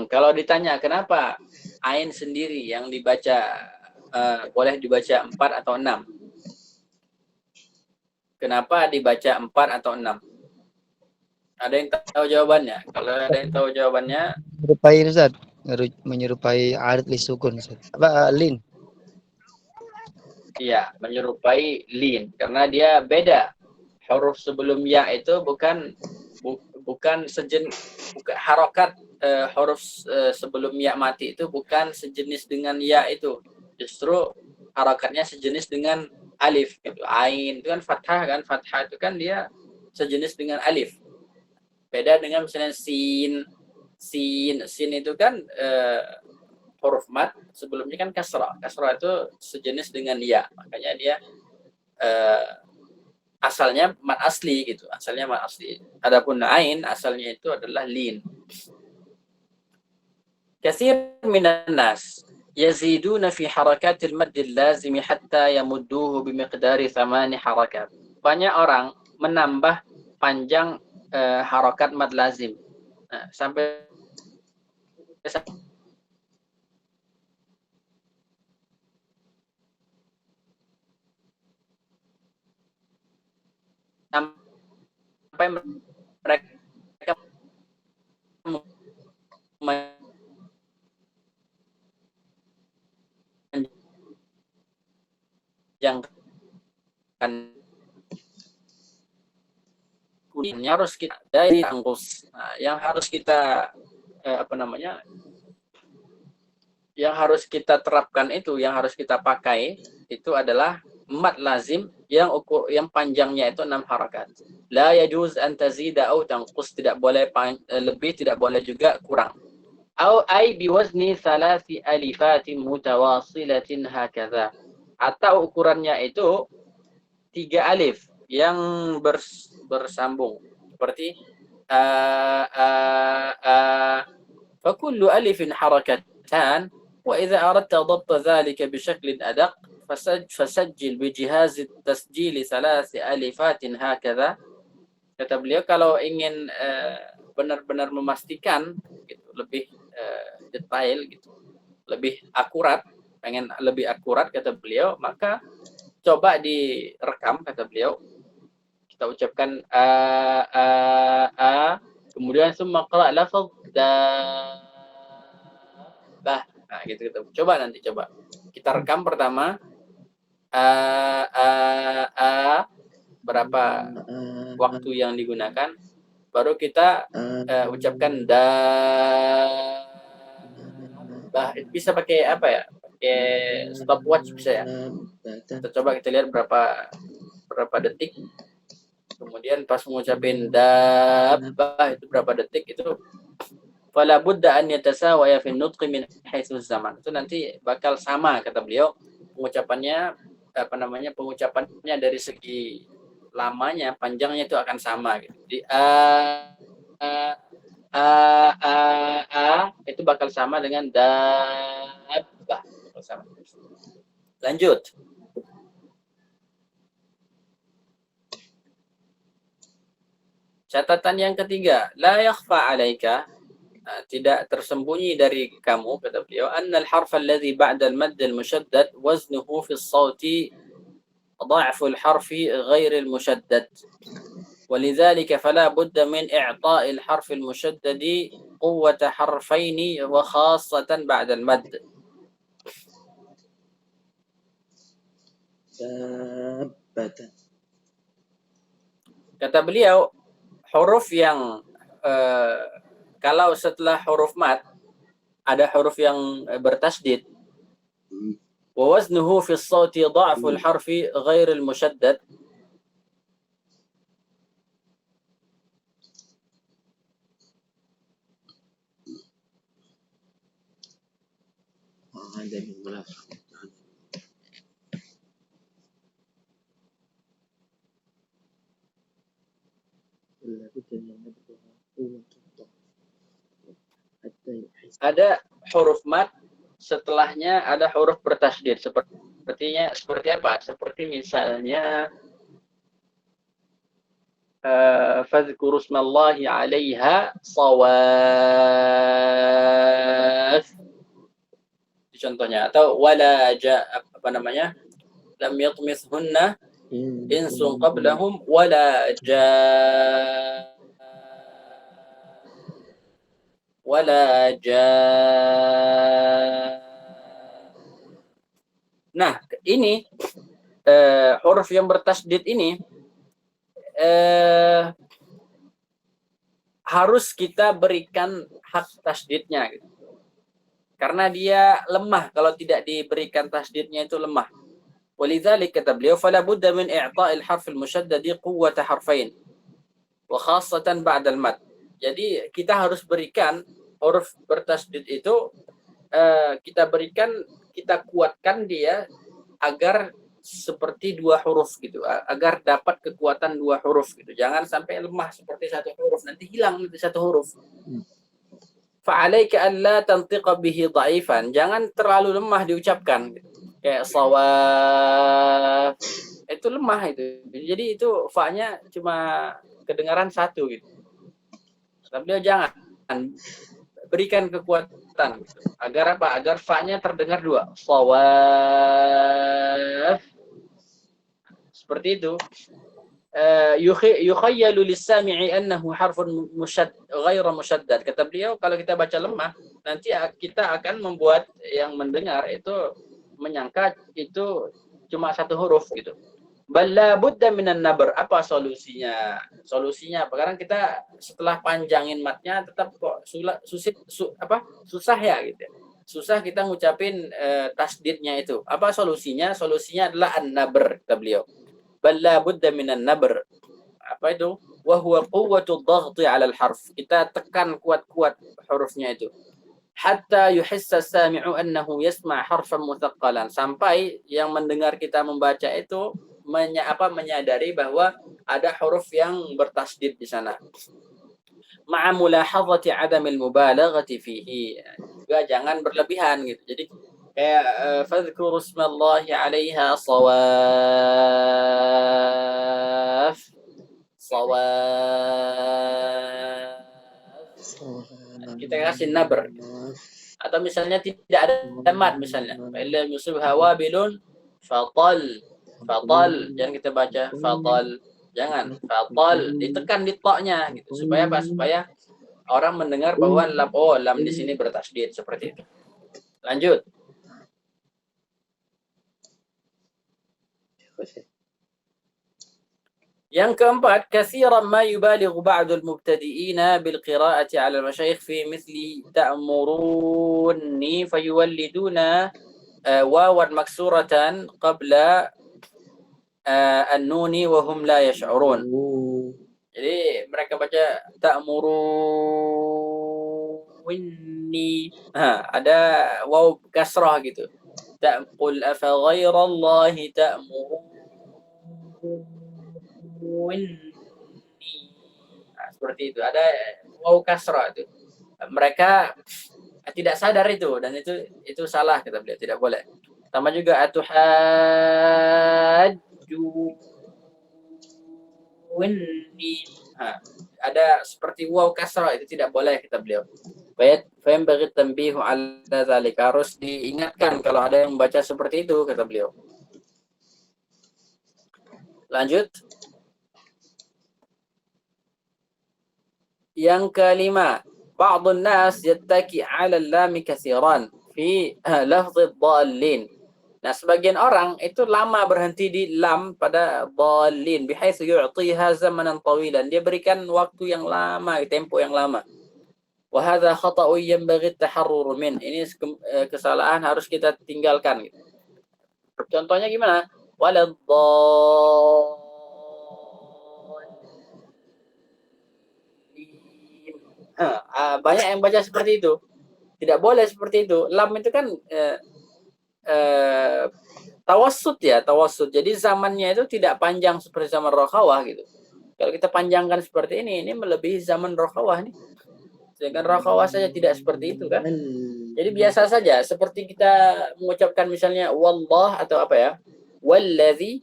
Kalau ditanya kenapa ain sendiri yang dibaca boleh dibaca 4 atau 6? Kenapa dibaca 4 atau 6? Ada yang tahu jawabannya? Kalau ada yang tahu jawabannya, Menyerupai Ustaz, menyerupai arid lisukun Ustaz. Apa lin? iya, menyerupai lin karena dia beda. Huruf sebelum ya itu bukan harokat huruf sebelum ya mati itu bukan sejenis dengan ya itu. Justru harokatnya sejenis dengan alif gitu. Ain itu kan fathah kan, fathah itu kan dia sejenis dengan alif. Beda dengan misalnya sin itu kan huruf mat, sebelumnya kan kasrah. Kasrah itu sejenis dengan ya. Makanya dia asalnya mat asli gitu. Asalnya mat asli. Adapun ain asalnya itu adalah lin. Katsir minan nas yaziduna fi harakatil maddil lazimi hatta yamudduhu bimiqdari 8 harakat. Banyak orang menambah panjang harokat mad lazim. Nah, sampai mereka menjangkan yang harus kita dari angkus. Nah, yang harus kita yang harus kita terapkan itu, yang harus kita pakai itu adalah mat lazim yang panjangnya itu 6 harakat. La yajuz an tazida au tanqus, tidak boleh lebih, tidak boleh juga kurang. Au ay biwazni 3 alifatin mutawasilatin hakadha. Atau ukurannya itu 3 alif yang bersambung seperti fa kullu alifin harakatan. وإذا أردت ضبط ذلك بشكل أدق fasajjil bi jihaz tasjil 3 alifatin hakadha. Kata beliau kalau ingin benar-benar memastikan gitu, lebih detail gitu, lebih akurat, pengen lebih akurat kata beliau, maka coba direkam kata beliau. Kita ucapkan kemudian summa qra' lafaz dabbah. Nah, gitu. Coba nanti kita rekam pertama berapa waktu yang digunakan, baru kita ucapkan dabbah. Bisa pakai apa ya? Pakai stopwatch bisa ya. Kita lihat berapa detik. Kemudian pas mengucapin dabbah itu berapa detik itu, fala budda an yatasawaya fi nutqi min haitsu zaman. Itu nanti bakal sama kata beliau pengucapannya pengucapannya dari segi lamanya, panjangnya itu akan sama gitu. Di itu bakal sama dengan dabbah, bakal sama. Lanjut. Catatan yang ketiga, la yakhfa 'alaika, tidak tersembunyi dari kamu kata beliau, annal harf alladhi ba'da al-madd al-mushaddad waznuhu fi as-sawti dha'fu al-harf ghair al-mushaddad. ولذلك فلا بد من إعطاء الحرف المشدد قوة حرفين وخاصة بعد المد. Kata beliau, huruf yang kalau setelah huruf mad ada huruf yang bertasdid, wa waznuhu fi as-sawti dha'fu al-harfi ghair al-mushaddad, ada huruf mad, setelahnya ada huruf bertasdid. Seperti apa? Seperti misalnya fadhkuru ismallahi 'alaiha shawaf. Itu contohnya. Atau wala lam yatmithunna insun qablahum wala Nah, ini huruf yang bertasdid ini harus kita berikan hak tasdidnya gitu. Karena dia lemah, kalau tidak diberikan tasdidnya itu lemah. Walidzalik kata beliau, fala budda min i'ta'il harf al-mushaddadi quwwata harfain wa khassatan ba'da al-mad. Jadi kita harus berikan huruf bertasdid itu, kita kuatkan dia agar seperti 2 huruf gitu, agar dapat kekuatan 2 huruf gitu. Jangan sampai lemah seperti 1 huruf, nanti hilang nanti 1 huruf. Fa'alaika an la tantiqa bihi dha'ifan, jangan terlalu lemah diucapkan gitu. Kayak shawaf itu lemah itu. Jadi itu fa-nya cuma kedengaran 1 gitu. Tapi jangan berikan kekuatan gitu. Agar apa? Agar fa-nya terdengar 2. Shawaf. Seperti itu. Yukhayyalu lis-sami'i annahu harfun ghairu mushaddad. Kata beliau, kalau kita baca lemah, nanti kita akan membuat yang mendengar itu menyangka itu cuma 1 huruf gitu. Balla budda minan nabr. Apa solusinya? Solusinya apa? Karena kita setelah panjangin matnya tetap kok susah ya gitu. Susah kita ngucapin tasdidnya itu. Apa solusinya? Solusinya adalah an-nabr kata beliau. Balla budda minan nabr. Apa itu? Wa huwa quwwatu dhaghti 'ala al-harf. Kita tekan kuat-kuat hurufnya itu. Hatta yuhissa as-sami'u annahu yasma' harfan muthaqqalan. Sampai yang mendengar kita membaca itu menyadari bahwa ada huruf yang bertasdid di sana. Ma'a mulahadhati 'adamil mubalaghati fihi. Juga jangan berlebihan gitu. Jadi kayak fadhkuru ismallahi 'alaiha shawaf. Kita kasih nabr. Atau misalnya tidak ada mat misalnya. Illa yusibha wabilun fatal. Fatal. Jangan kita baca fatal. Jangan. Fatal. Ditekan di ta-nya gitu. Supaya apa? Supaya orang mendengar bahwa lam di sini bertasydid seperti itu. Lanjut. Yang keempat, katsiran ma yubalighu ba'dul mubtadi'ina bil qira'ati 'ala al-masyayikh fi mithli ta'muruni fayuwalliduna wawan maksuratan qabla an-nuni wa hum la yash'urun. Jadi mereka baca ta'muruni. Ada waw kasrah gitu. Ta'qul afa ghairallahi ta'muruni. Seperti itu. Ada waw kasrah itu. Mereka tidak sadar itu dan itu salah kata beliau, tidak boleh. Sama juga atuhajjuni. Ada seperti waw kasrah itu tidak boleh kata beliau. Fahim bagi tanbihu ala zalika, harus diingatkan kalau ada yang membaca seperti itu kata beliau. Lanjut. Yang kelima, ba'dun nas yattaki 'ala al-lam katsiran fi lafdh ad-dallin. Nah, sebagian orang itu lama berhenti di lam pada dallin bihaitsu yu'tiha zamanan tawilan. Dia berikan waktu yang lama, tempo yang lama. Wa hadza khata'un yanbaghi at-taharrur min. Ini kesalahan harus kita tinggalkan. Contohnya gimana? Walad banyak yang baca seperti itu. Tidak boleh seperti itu. Lam itu kan tawassut ya, tawassut. Jadi zamannya itu tidak panjang seperti zaman Rakhawah gitu. Kalau kita panjangkan seperti ini melebihi zaman Rakhawah nih. Sedangkan Rakhawah saja tidak seperti itu kan. Jadi biasa saja, seperti kita mengucapkan misalnya wallah atau apa ya, wallazi,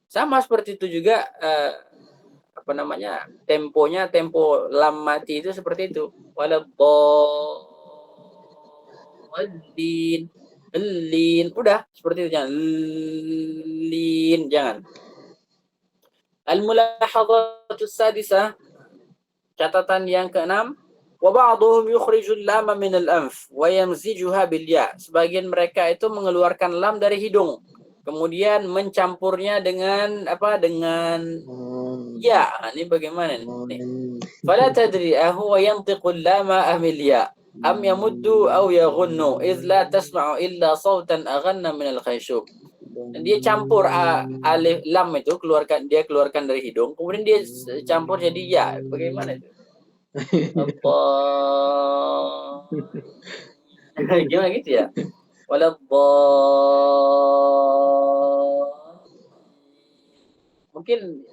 sama seperti itu juga temponya, tempo lam mati itu seperti itu. Waladdallin, lin, udah seperti itu, jangan lin, jangan. Al-mulahadhatus sadisah, catatan yang keenam, wa ba'dhum yukhrijul lama min al-anf wa yamzijuha bil ya. Sebagian mereka itu mengeluarkan lam dari hidung, kemudian mencampurnya dengan apa? Dengan ya. Ini bagaimana nih? Fala tadri ahuwa yantiqul lama amil ya am yamuddu aw yaghunnu idh la tasma'u illa sawtan aghanna min al-khayshub. Dan dia campur alif lam itu dia keluarkan dari hidung, kemudian dia campur jadi ya. Bagaimana itu? Allah. Gimana gitu ya? Mungkin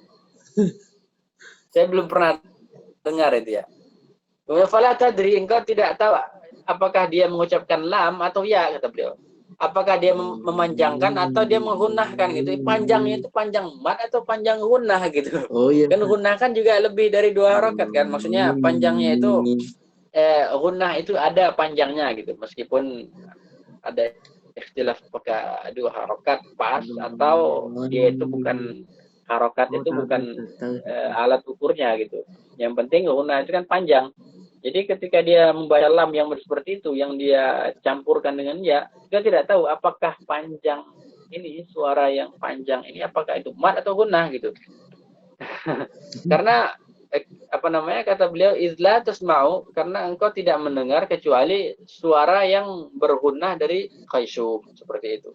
saya belum pernah dengar itu ya. Fala tadri, engkau tidak tahu apakah dia mengucapkan lam atau ya kata beliau. Apakah dia memanjangkan atau dia menggunahkan gitu. Panjangnya itu panjang mat atau panjang gunah gitu. Oh, iya. Kan gunah kan juga lebih dari 2 harokat kan. Maksudnya panjangnya itu gunah itu ada panjangnya gitu. Meskipun ada ikhtilaf apakah 2 harokat pas atau dia itu bukan harokat, itu bukan alat ukurnya gitu. Yang penting gunah itu kan panjang. Jadi ketika dia membaca lam yang seperti itu, yang dia campurkan dengan ya, dia tidak tahu apakah panjang ini, suara yang panjang ini, apakah itu mat atau gunah gitu. Karena kata beliau, izla tasma'u, karena engkau tidak mendengar kecuali suara yang bergunah dari khayshub, seperti itu.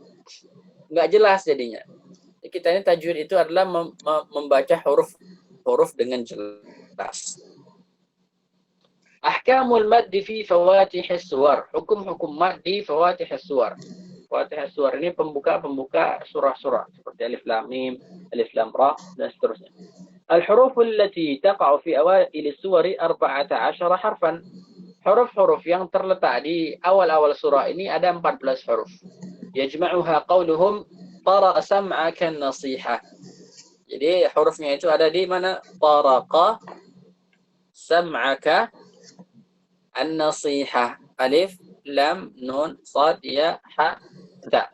Nggak jelas jadinya. Kita ini tajwid itu adalah membaca huruf dengan jelas. Ahkamul mad fi fawatihis suwar. Hukum-hukum mad di fawatihis suwar. Fawatihis suwar ini pembuka surah-surah seperti alif lam mim, alif lam ra dan seterusnya. Al-huruf allati taqa'u fi awail as-suwari 14 harfan. huruf-huruf yang terletak di awal-awal surah ini ada 14 huruf. Yajma'uha qawluhum tara sam'aka nasihah. Jadi hurufnya itu ada di mana? Taraqa sam'aka an-nasihah. Alif, lam, nun, sad, ya, ha, ta.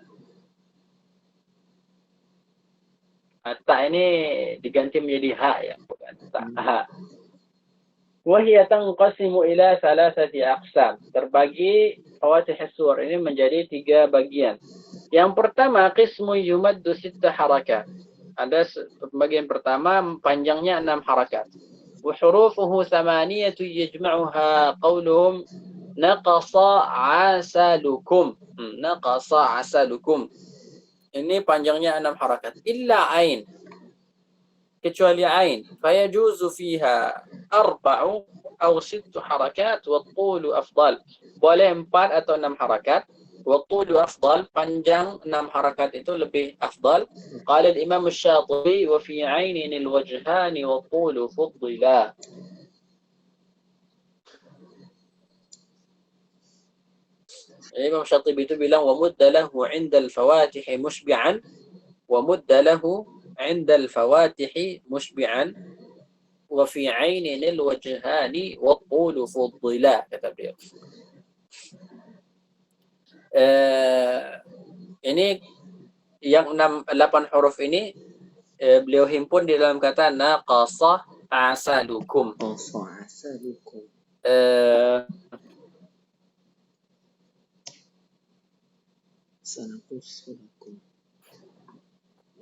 Ta ini diganti menjadi ha ya, bukan ta. Ha. Wahia tanqasimu ila thalathati aqsam. Terbagi Fawatih as-Sur ini menjadi 3 bagian. Yang pertama, qismu yumaddu 6 harakat. Ada bagian pertama panjangnya 6 harakat. Wa hurufuhu 8 yajma'uha qawluhum naqasa asalukum. Naqasa asalukum. Ini panjangnya 6 harakat. Illa ain. Kecuali ain. Fayajuzu fiha 4 atau 6 harakat wa tulu afdal. Boleh 4 atau 6 harakat. Wa tulu afdal, panjang 6 harakat itu lebih afdal. Qala al-Imam Asy-Syatibi wa fi 'ainin al-wajhani wa tulu fuddila. Imam Syatibi itu bilang wa mudda lahu 'inda al-fawatih mushbi'an wa mudda lahu 'inda al-fawatih mushbi'an wa fi 'ainin al-wajhani wa tulu fuddila, kata beliau. Ini yang 8 huruf ini beliau himpun di dalam kata naqasa asalukum.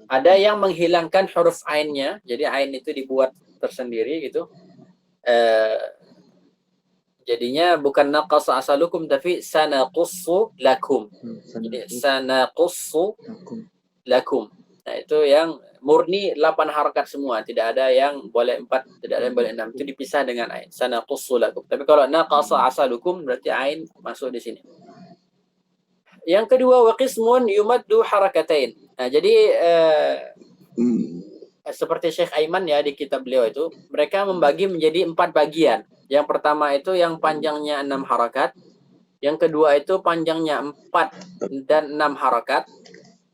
Ada yang menghilangkan huruf ainnya, jadi ain itu dibuat tersendiri gitu. Jadinya bukan naqasa asalukum tapi sanaqussu lakum. Jadi sanaqussu lakum. Nah, itu yang murni 8 harakat semua, tidak ada yang boleh 4, tidak ada yang boleh 6. Itu dipisah dengan ain. Sanaqussu lakum. Tapi kalau naqasa asalukum berarti ain masuk di sini. Yang kedua, wa qismun yumaddu harakatain. Nah, jadi seperti Syekh Aiman ya di kitab beliau itu, mereka membagi menjadi 4 bagian. Yang pertama itu yang panjangnya 6 harakat. Yang kedua itu panjangnya 4 dan 6 harakat.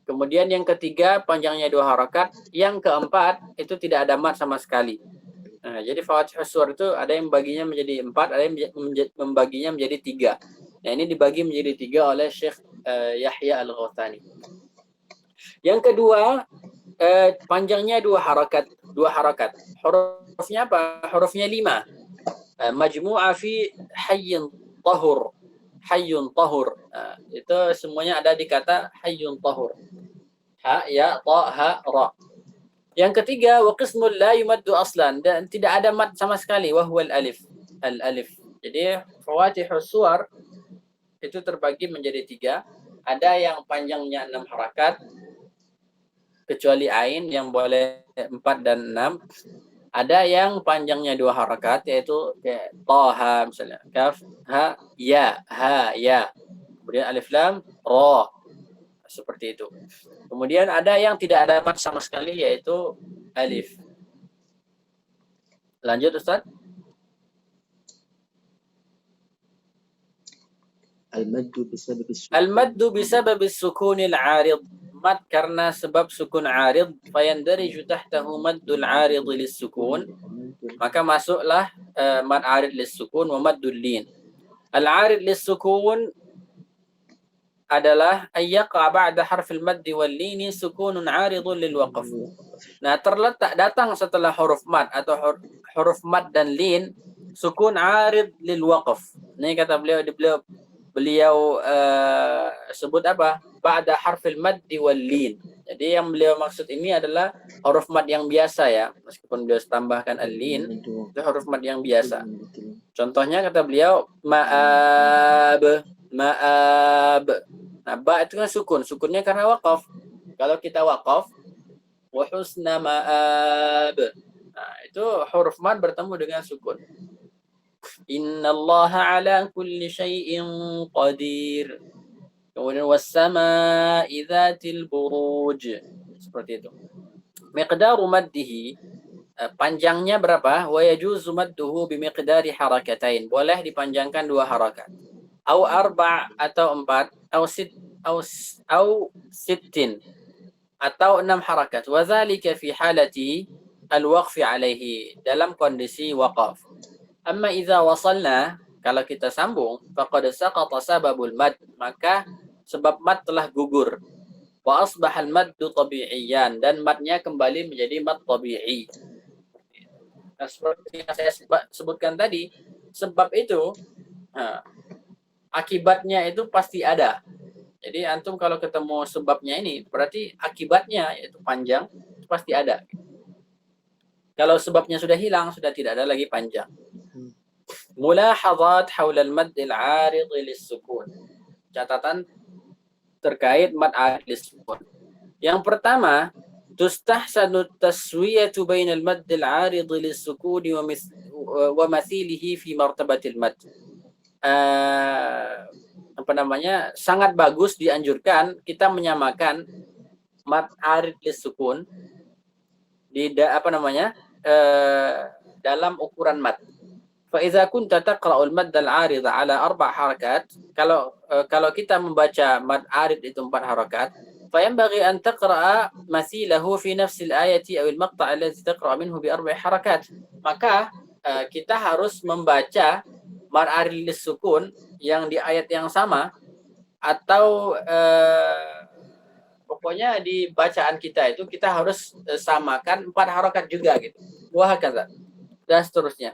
Kemudian yang ketiga panjangnya 2 harakat. Yang keempat itu tidak ada mat sama sekali. Nah, jadi Fawatih as-Sur itu ada yang membaginya menjadi 4, ada yang membaginya menjadi 3. Nah, ini dibagi menjadi 3 oleh Syekh Yahya Al-Ghathani. Yang kedua, panjangnya 2 harakat. Hurufnya apa? Hurufnya 5. Majmu'ah fi hayyun tahur. Hayyun tahur. Itu semuanya ada di kata hayyun tahur. Ha, ya, ta, ha, ra. Yang ketiga, wa qismul la yumaddu aslan, dan tidak ada mad sama sekali, wa huwal alif. Al-alif. Jadi Fawatih as-Sur itu terbagi menjadi 3. Ada yang panjangnya 6 harakat, kecuali ain yang boleh 4 dan 6. Ada yang panjangnya 2 harakat, yaitu kayak Taha misalnya, kaf, ha, ya, kemudian alif lam, ra, seperti itu. Kemudian ada yang tidak ada mat sama sekali, yaitu alif. Lanjut Ustaz. Al-maddu bisababis sukunil 'arid. Mad karena sebab sukun 'arid, fayandariju tahtahu maddul 'arid lis-sukun. Maka masuklah mad 'arid lis-sukun wa maddul lin. Al-'arid lis-sukun adalah ayyaqa ba'da harfil maddi wal lini sukunun 'aridun lil waqf. Nah, terletak datang setelah huruf mad atau huruf mad dan lin sukun 'arid lil waqf. Ini kata beliau sebut apa? Ba'da harfil maddi wal lin. Jadi yang beliau maksud ini adalah huruf mad yang biasa ya, meskipun beliau tambahkan al-lin, itu huruf mad yang biasa. Contohnya kata beliau ma'ab. Nah, ba itu kan sukun, sukunnya karena waqaf. Kalau kita waqaf wa husna ma'ab. Nah, itu huruf mad bertemu dengan sukun. Innallaha ala kulli syai'in qadir. Kemudian was-samaa'i dzatil buruj. Seperti itu. Miqdaru maddihi, panjangnya berapa? Wa yajuzu madduhu bimiqdari harakatain. Boleh dipanjangkan 2 harakat. Au arba' atau 4, au sittin atau 6 harakat. Wa dzalika fi halati al-waqfi alaihi, dalam kondisi waqaf. Amma idza wasalna, kalau kita sambung, faqad saqata sababul mad, maka sebab mad telah gugur. Wa asbaha al-maddu tabi'iyan, dan madnya kembali menjadi mad tabi'i. Nah, seperti yang saya sebutkan tadi, sebab itu akibatnya itu pasti ada. Jadi antum kalau ketemu sebabnya ini, berarti akibatnya yaitu panjang itu pasti ada. Kalau sebabnya sudah hilang, sudah tidak ada lagi panjang. Mulahadzat haula al-madd al-'arid lis-sukun. Catatan terkait mad 'arid lis-sukun. Yang pertama, tustahsanu taswiyatu bainal madd al-'arid lis-sukun wa mathilihi fi martabatil madd. Sangat bagus, dianjurkan kita menyamakan mad 'arid lis-sukun di dalam ukuran mad. Fa idza kunta taqra'ul madd al-'arid 'ala 4 harakat, kalau kita membaca mad 'arid itu 4 harakat, fa yanbaghi an taqra'a mathilahu fi nafsi al-ayati aw al-maqta' alladhi taqra' minhu bi 4 harakat. Maka kita harus membaca mad 'arid lis-sukun yang di ayat yang sama, atau pokoknya di bacaan kita itu kita harus samakan 4 harakat juga gitu. Wa hakadha. Dan seterusnya.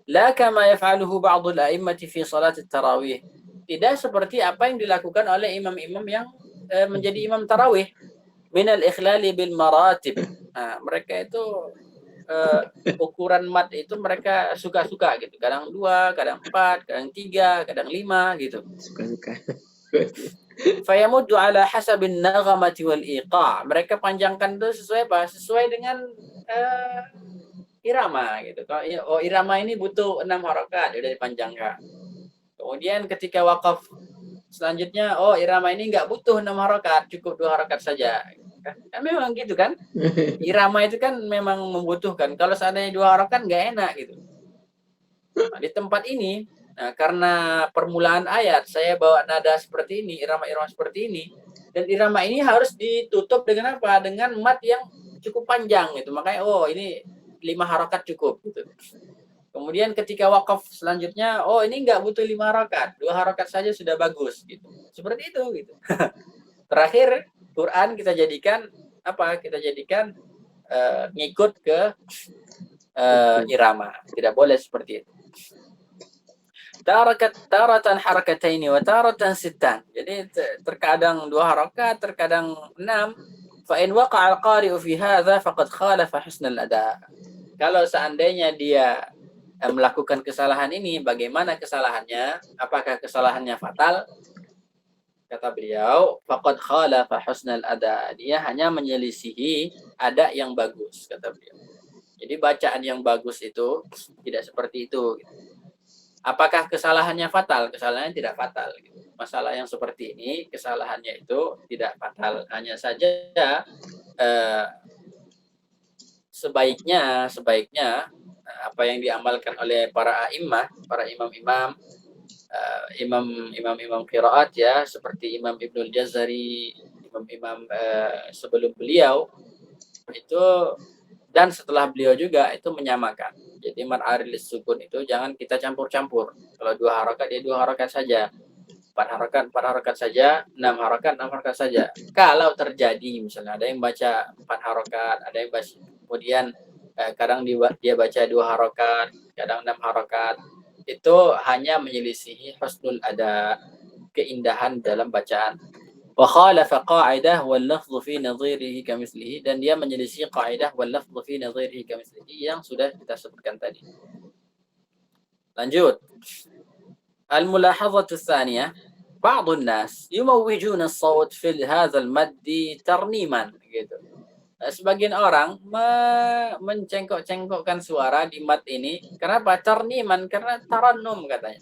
La kama yaf'aluhu ba'dul a'immati fi salat at-tarawih. Tidak seperti apa yang dilakukan oleh imam-imam yang menjadi imam tarawih, min al-ikhlali bil maratib. Nah, mereka itu ukuran mat itu mereka suka-suka gitu. Kadang 2, kadang 4, kadang 3, kadang 5 gitu. Suka-suka. Fayamuddu ala hasabin naghamati wal iqa'. Mereka panjangkan itu sesuai apa? Sesuai dengan irama gitu. Kalau irama ini butuh 6 harakat, udah dipanjangkan. Kemudian ketika wakaf selanjutnya, irama ini nggak butuh 6 harakat, cukup 2 harakat saja. Kan memang gitu kan? Irama itu kan memang membutuhkan. Kalau seandainya 2 harakat nggak enak gitu. Nah, di tempat ini, karena permulaan ayat saya bawa nada seperti ini, irama-irama seperti ini, dan irama ini harus ditutup dengan apa? Dengan mat yang cukup panjang gitu. Makanya ini 5 harakat cukup gitu. Kemudian ketika wakaf selanjutnya, ini nggak butuh 5 harakat, 2 harakat saja sudah bagus gitu. Seperti itu gitu. Terakhir Quran kita jadikan apa? Kita jadikan ngikut ke irama. Tidak boleh seperti itu. Taratan harakataini wa taratan sittan. Jadi terkadang 2 harakat, terkadang 6. Fa in waqa'a al-qari'u fi hadza faqad khalafa husnal ada. Kalau seandainya dia melakukan kesalahan ini, bagaimana kesalahannya? Apakah kesalahannya fatal? Kata beliau, faqad khalafa husnal ada. Dia hanya menyelisihi ada yang bagus, kata beliau. Jadi bacaan yang bagus itu tidak seperti itu. Apakah kesalahannya fatal? Kesalahannya tidak fatal. Masalah yang seperti ini, kesalahannya itu tidak fatal. Hanya saja sebaiknya apa yang diamalkan oleh para a'immah, para imam-imam, imam-imam qiraat ya, seperti Imam Ibnul Jazari, imam-imam sebelum beliau itu dan setelah beliau juga itu menyamakan. Jadi mad 'arid lis-sukun itu jangan kita campur-campur. Kalau 2 harakat ya 2 harakat saja. 4 harakat saja, 6 harakat saja. Kalau terjadi misalnya ada yang baca 4 harakat, ada yang baca kemudian kadang dia baca 2 harakat, kadang 6 harakat. Itu hanya menyelisihi husnul ada, keindahan dalam bacaan. Wa khalafa qa'idah wal lafdhu fi nadhirihi kamithlihi, dan dia menyelisih qa'idah wal lafdhu fi nadhirihi kamithlihi yang sudah kita sebutkan tadi. Lanjut. Al-mulahadzatu tsaniyah, ba'd an-nas yumawwijuna as-sawt fi hadha al-madd tarniman gitu. Sebagian orang mencengkok-cengkokkan suara di mad ini. Kenapa? Tarniman, karena tarannum katanya.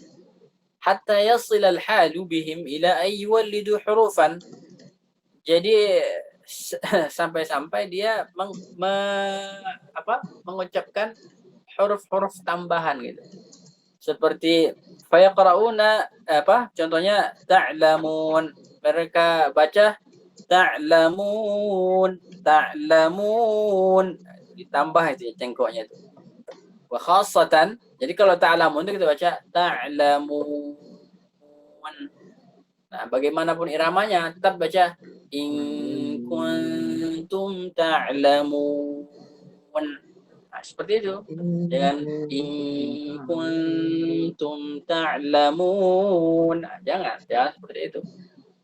Hatta yasil al-halu bihim ila ay yuwallidu hurufan. Jadi sampai-sampai dia mengucapkan huruf-huruf tambahan gitu. Seperti fayaqra'una contohnya ta'lamun, mereka baca ta'lamun, ditambah itu cengkoknya itu. Wa khassatan, jadi kalau ta'lamun itu kita baca ta'lamun. Nah, bagaimanapun iramanya tetap baca in kuntum ta'lamun. Nah, seperti itu. Dengan in kuntum ta'lamun. Nah, jangan seperti itu.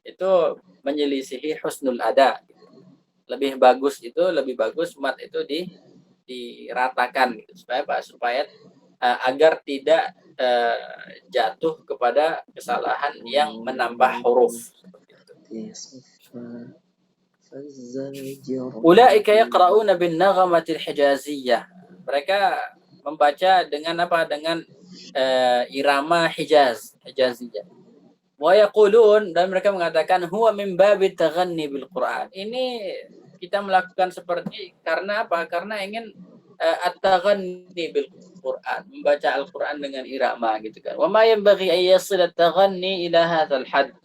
Itu menyelisihi husnul ada. Lebih bagus mat itu diratakan gitu. Supaya apa? Supaya agar tidak jatuh kepada kesalahan yang menambah huruf. Ulaika yaqra'una bin naghamatil hijaziyah. Mereka membaca dengan apa? Dengan irama hijaziyah. Wa yaqulun, dan mereka mengatakan huwa min babit taghanni bil Qur'an. Ini kita melakukan seperti karena apa? Karena ingin at-taghanni bil Qur'an, membaca Al-Qur'an dengan irama gitu kan. Wa ma yanbaghi an yasil at-taghanni ila hadzal hadd.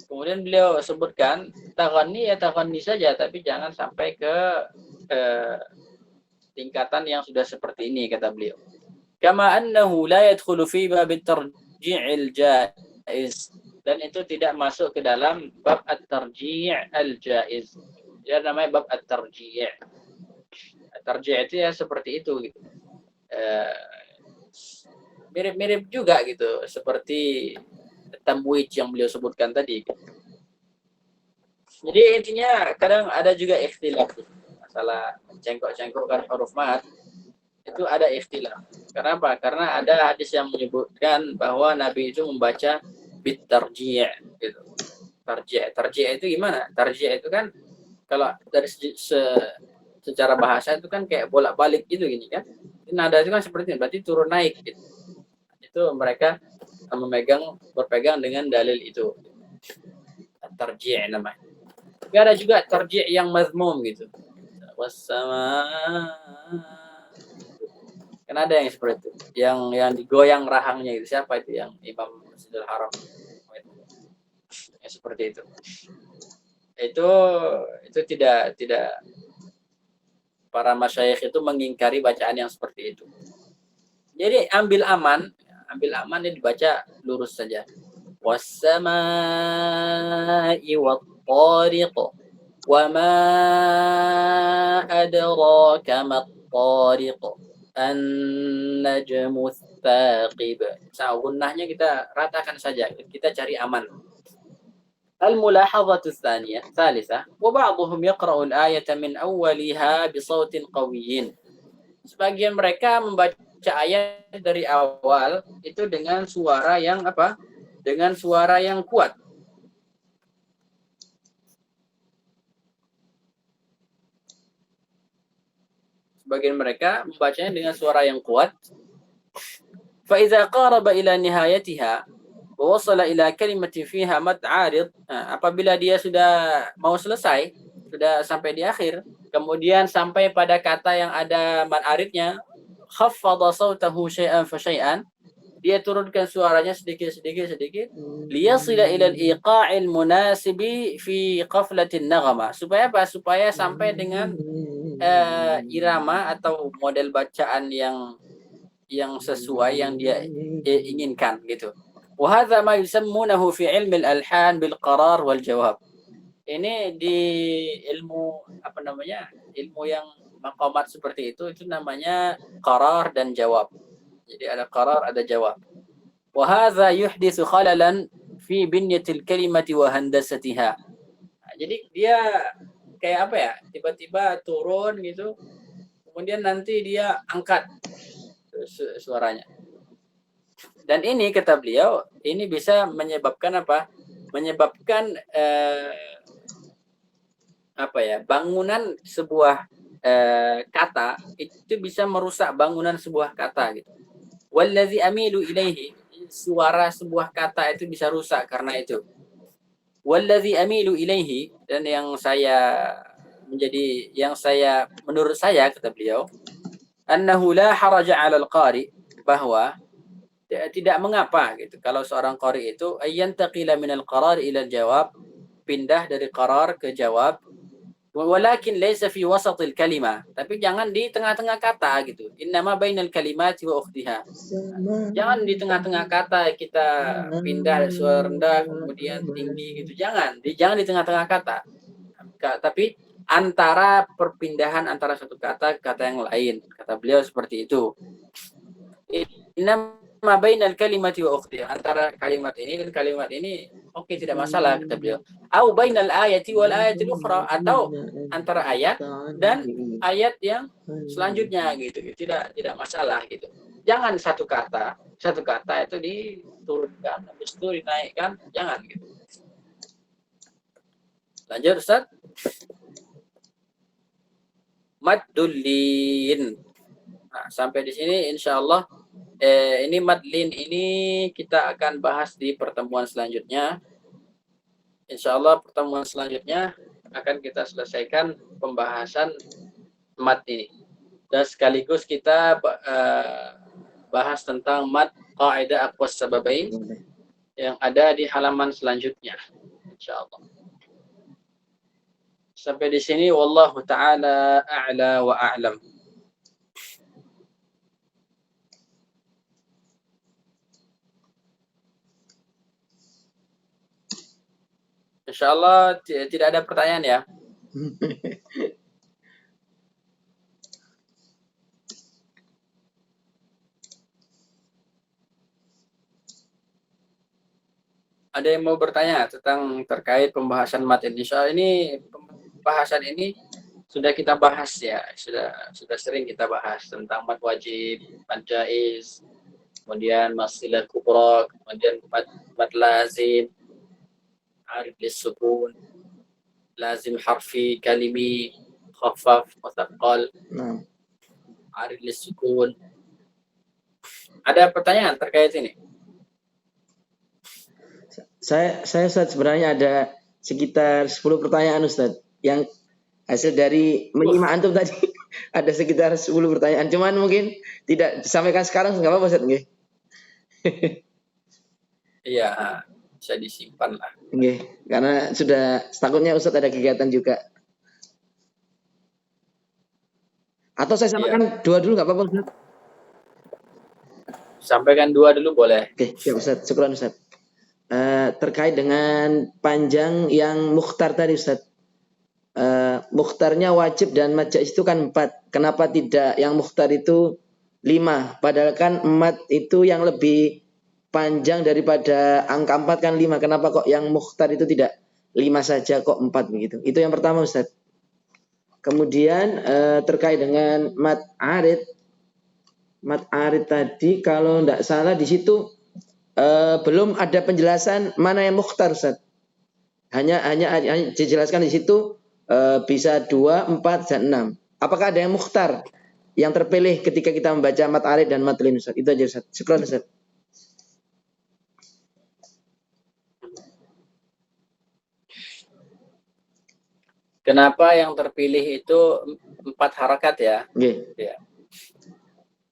Kemudian beliau sebutkan taghanni ya taghanni saja, tapi jangan sampai ke tingkatan yang sudah seperti ini, kata beliau. Kama annahu la yadkhulu fi bab at-tarji' al-jaiz, dan itu tidak masuk ke dalam bab at-tarji' al-jaiz. Dia namanya bab at-tarji'. At-tarji' itu ya seperti itu gitu. Mirip-mirip juga gitu, seperti tamwij yang beliau sebutkan tadi. Jadi intinya kadang ada juga ikhtilaf masalah cengkok-cengkokkan huruf mat, itu ada ikhtilaf. Kenapa? Karena ada hadis yang menyebutkan bahwa Nabi itu membaca bit tarji' gitu. Tarji' itu gimana? Tarji' itu kan kalau dari secara bahasa itu kan kayak bolak-balik gitu gini kan. Nada itu kan seperti ini, berarti turun naik gitu. Itu mereka berpegang dengan dalil itu. Tarji' namanya. Tapi ada juga tarji' yang mazmum gitu. Wassama. Kan ada yang seperti itu. Yang digoyang rahangnya itu. Siapa itu yang Imam Masjidil Haram? Ya, seperti itu. Itu tidak para masyayikh itu mengingkari bacaan yang seperti itu. Jadi ambil aman ini dibaca lurus saja. Was-samaa'i wat-tariq wa ma adraka mat-tariq an-najmu ats-tsaqib. Gunnahnya kita ratakan saja, kita cari aman. Al-mulahadhatu tsalitsah wa ba'dhum yaqra'u al-ayata min awwaliha bi shautin qawiyyin. Sebagian mereka membaca ayat dari awal itu dengan suara yang apa? Dengan suara yang kuat. Sebagian mereka membacanya dengan suara yang kuat. Fa idza qaraba ila nihayatiha wa wasala ila kalimatin fiha mad 'arid. Apabila dia sudah mau selesai, sudah sampai di akhir, kemudian sampai pada kata yang ada mad 'aridnya, khaffadha sautahu syai'an fa syai'an, dia turunkan suaranya sedikit liyasila ila al-iqa'il munasibi fi qaflatin naghama, supaya apa? Supaya sampai dengan irama atau model bacaan yang sesuai yang dia inginkan gitu. Wa hadza ma yusammunahu fi ilmi al-alhan bil qarar wal jawab. Ini di ilmu ilmu yang maqamat seperti itu namanya qarar dan jawab. Jadi ada qarar, ada jawab. Wa hadza yuhditsu khalalan fi binyatil kalimati wa handasatiha. Jadi dia kayak apa ya? Tiba-tiba turun gitu. Kemudian nanti dia angkat suaranya. Dan ini kata beliau, ini bisa menyebabkan apa? Menyebabkan bangunan sebuah kata itu bisa merusak bangunan sebuah kata gitu. Wallazi amilu ilaihi, suara sebuah kata itu bisa rusak karena itu. Wallazi amilu ilaihi, dan yang saya menurut saya kata beliau, annahu la haraja 'alal qari, bahwa tidak mengapa gitu kalau seorang qari itu ayyantaqila minal qarar ila jawab, pindah dari qarar ke jawab, walakin laysa fi wasatil kalimah, tapi jangan di tengah-tengah kata gitu. Innama bainal kalimati wa ukhtiha. Jangan di tengah-tengah kata kita pindah suara rendah kemudian tinggi gitu. Jangan di tengah-tengah kata. Tapi antara perpindahan antara satu kata ke kata yang lain. Kata beliau seperti itu. Innama bainal kalimati wa ukhtiha, antara kalimat ini dan kalimat ini oke, tidak masalah kata beliau. Au bainal ayati wal ayatil ukhra, atau antara ayat dan ayat yang selanjutnya gitu. Tidak masalah gitu. Jangan satu kata itu diturunkan habis itu dinaikkan, jangan gitu. Lanjut Ustaz. Maddulin. Nah, sampai di sini insyaallah ini madlin ini kita akan bahas di pertemuan selanjutnya. Insyaallah pertemuan selanjutnya akan kita selesaikan pembahasan mad ini. Dan sekaligus kita bahas tentang mad qaidah aqwas sababain yang ada di halaman selanjutnya. Insyaallah. Sampai di sini wallahu taala a'la wa a'lam. Insyaallah tidak ada pertanyaan ya. Ada yang mau bertanya tentang terkait pembahasan mad ini? Soal ini pembahasan ini sudah kita bahas ya, sudah sering kita bahas tentang mad wajib, mad jaiz, kemudian masilah kubra, kemudian mad lazim, arid lis-sukun, lazim harfi kalimi, khaffaf, muthaqqal, arid lis-sukun. Ada pertanyaan terkait ini? Saya Ustaz, sebenarnya ada sekitar 10 pertanyaan Ustaz, yang hasil dari menyimak antum tadi. Ada sekitar 10 pertanyaan, cuman mungkin tidak disampaikan sekarang, nggak apa-apa Ustaz nggih. Iya, bisa disimpan lah. Nggih, karena sudah takutnya Ustaz ada kegiatan juga. Atau saya sampaikan dua dulu nggak apa-apa Ustaz? Sampaikan dua dulu boleh. Oke, ya Ustaz, syukran Ustaz. Terkait dengan panjang yang mukhtar tadi Ustaz. Mukhtarnya wajib dan mad jaiz itu kan 4. Kenapa tidak yang mukhtar itu 5? Padahal kan mad itu yang lebih panjang daripada angka 4 kan 5. Kenapa kok yang mukhtar itu tidak 5 saja kok 4 begitu? Itu yang pertama Ustaz. Kemudian terkait dengan mad arid. Mad arid tadi kalau tidak salah di situ belum ada penjelasan mana yang mukhtar Ustaz. Hanya dijelaskan di situ bisa 2, 4, dan 6. Apakah ada yang mukhtar yang terpilih ketika kita membaca mad arid dan mad lin Ustaz? Itu aja Ustaz. Syukran Ustaz. Kenapa yang terpilih itu 4 harakat ya? Ya.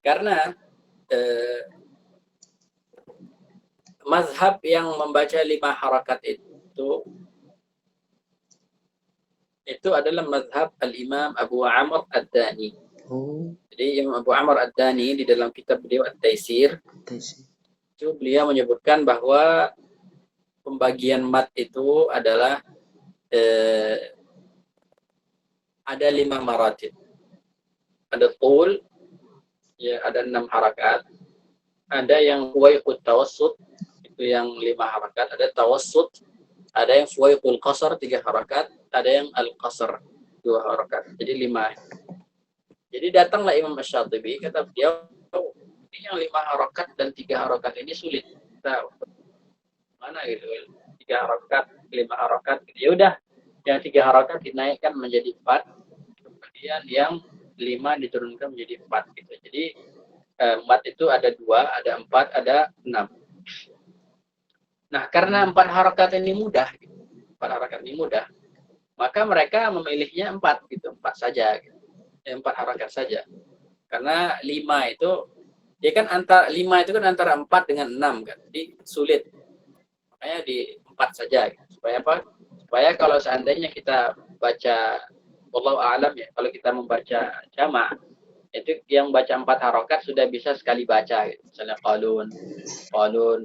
Karena mazhab yang membaca 5 harakat itu adalah mazhab al-Imam Abu Amr Ad-Dani. Jadi Imam Abu Amr Ad-Dani di dalam kitab beliau At-Taisir itu beliau menyebutkan bahwa pembagian mad itu adalah ada 5 maratib. Ada tul, ya ada 6 harakat. Ada yang fuwaiqut tawassut, itu yang 5 harakat. Ada tawassut, ada yang fuwaiqul qasar 3 harakat, ada yang al-qasar 2 harakat. Jadi 5. Jadi datanglah Imam Asy-Syatibi, kata beliau, ini yang 5 harakat dan 3 harakat ini sulit. Kita mana gitu? 3 harakat, 5 harakat. Ya udah, yang 3 harakat dinaikkan menjadi 4. Kemudian yang 5 diturunkan menjadi 4 gitu. Jadi mad itu ada 2, ada 4, ada 6. Nah, karena 4 harakat ini mudah, 4 harakat ini mudah, maka mereka memilihnya 4 gitu, 4 saja gitu. 4 harokat saja. Karena 5 itu dia kan antara 4 dengan 6 kan. Jadi sulit. Makanya di 4 saja gitu. Supaya apa? Supaya kalau seandainya kita baca wallahu a'lam ya, kalau kita membaca jamak itu yang baca 4 harokat sudah bisa sekali baca gitu. Misalnya Qalun,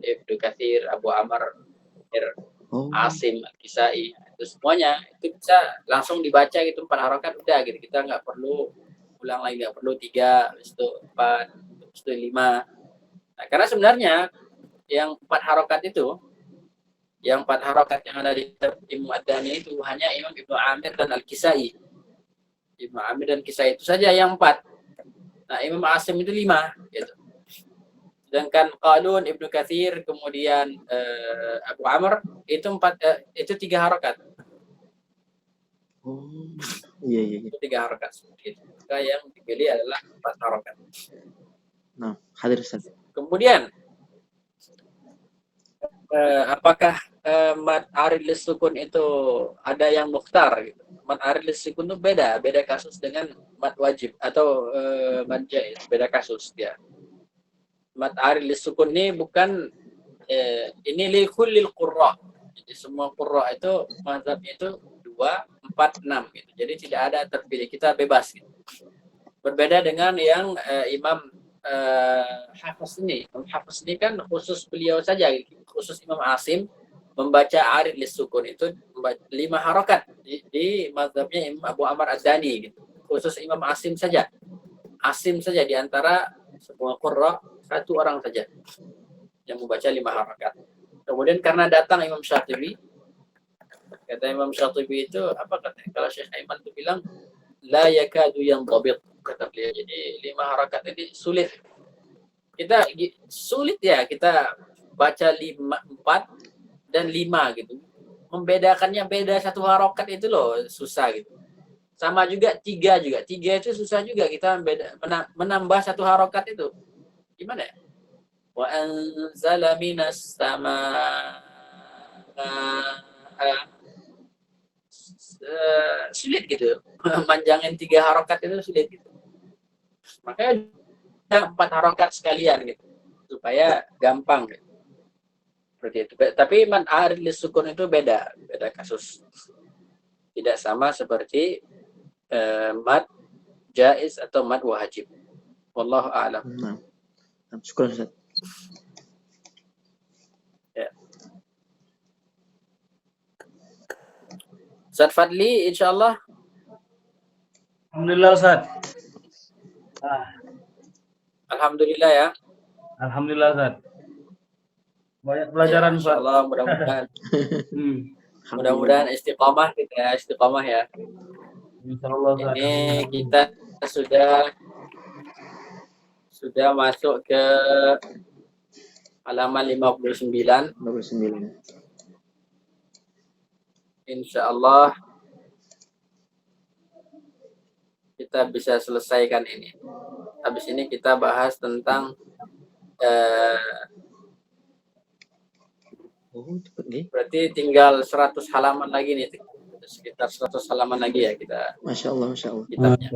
Ibnu Katsir, Abu Amr, Asim, Al-Kisai, itu semuanya itu bisa langsung dibaca gitu 4 harokat udah gitu. Kita nggak perlu ulang lagi, nggak perlu 3, habis itu 4, habis itu 5. Nah, karena sebenarnya yang 4 harokat itu, yang 4 harokat yang ada di Imam Ad-Dani itu hanya Imam Ibnu Amir dan Al-Kisai. Ibnu Amir dan Kisai itu saja yang 4. Nah, Imam Asim itu 5 gitu. Sedangkan Qalun, Ibnu Katsir, kemudian Abu Amr itu 3 harokat. Iya. Itu 3 harokat seperti itu. Maka yang dipilih adalah 4 harokat. Nah, hadir Ustaz. Kemudian apakah mad arid lisukun itu ada yang mukhtar gitu. Mad arid lisukun itu beda kasus dengan mad wajib atau mad jaiz, beda kasus dia. Mad arid lisukun ini bukan ini li kullil qurra. Jadi semua qurra itu mazhabnya itu 2, 4, 6 gitu. Jadi tidak ada terpilih, kita bebas gitu. Berbeda dengan yang Imam Hafiz ini. Hafiz ini kan khusus beliau saja, khusus Imam Asim membaca arid lisukun itu 5 harokat di mazhabnya Imam Abu Amr Ad-Dani gitu. Khusus Imam Asim saja. Asim saja di antara semua qurra 1 orang saja yang membaca 5 harokat. Kemudian karena datang Imam Syatibi, kata Imam Syatibi itu apa katanya? Kalau Syekh Aiman itu bilang la yakadu yantabit, kata beliau. Jadi 5 harokat ini sulit. Sulit ya kita baca 4 dan 5 gitu. Membedakannya beda 1 harokat itu loh susah gitu. Sama juga 3 juga. 3 itu susah juga kita menambah 1 harokat itu. Gimana ya? Wa anzala minas samaa sulit gitu. Manjangin 3 harokat itu sulit gitu. Makanya 4 harokat sekalian gitu. Supaya gampang gitu. Seperti itu. Tapi man arid lisukun itu beda kasus. Tidak sama seperti mad jaiz atau mad wajib. Wallahu a'lam. Nah, syukur Ustaz. Ya. Ustaz Fadli, insyaallah. Alhamdulillah Ustaz. Alhamdulillah ya. Alhamdulillah Ustaz. Banyak pelajaran Ustaz. Insyaallah mudah-mudahan. Mudah-mudahan istiqamah kita ya. Insyaallah Ustaz. Ini kita sudah masuk ke halaman 59. Insyaallah kita bisa selesaikan ini. Habis ini kita bahas tentang berarti tinggal 100 halaman lagi nih. Sekitar 100 halaman lagi ya kita. Masya Allah. Kitabnya.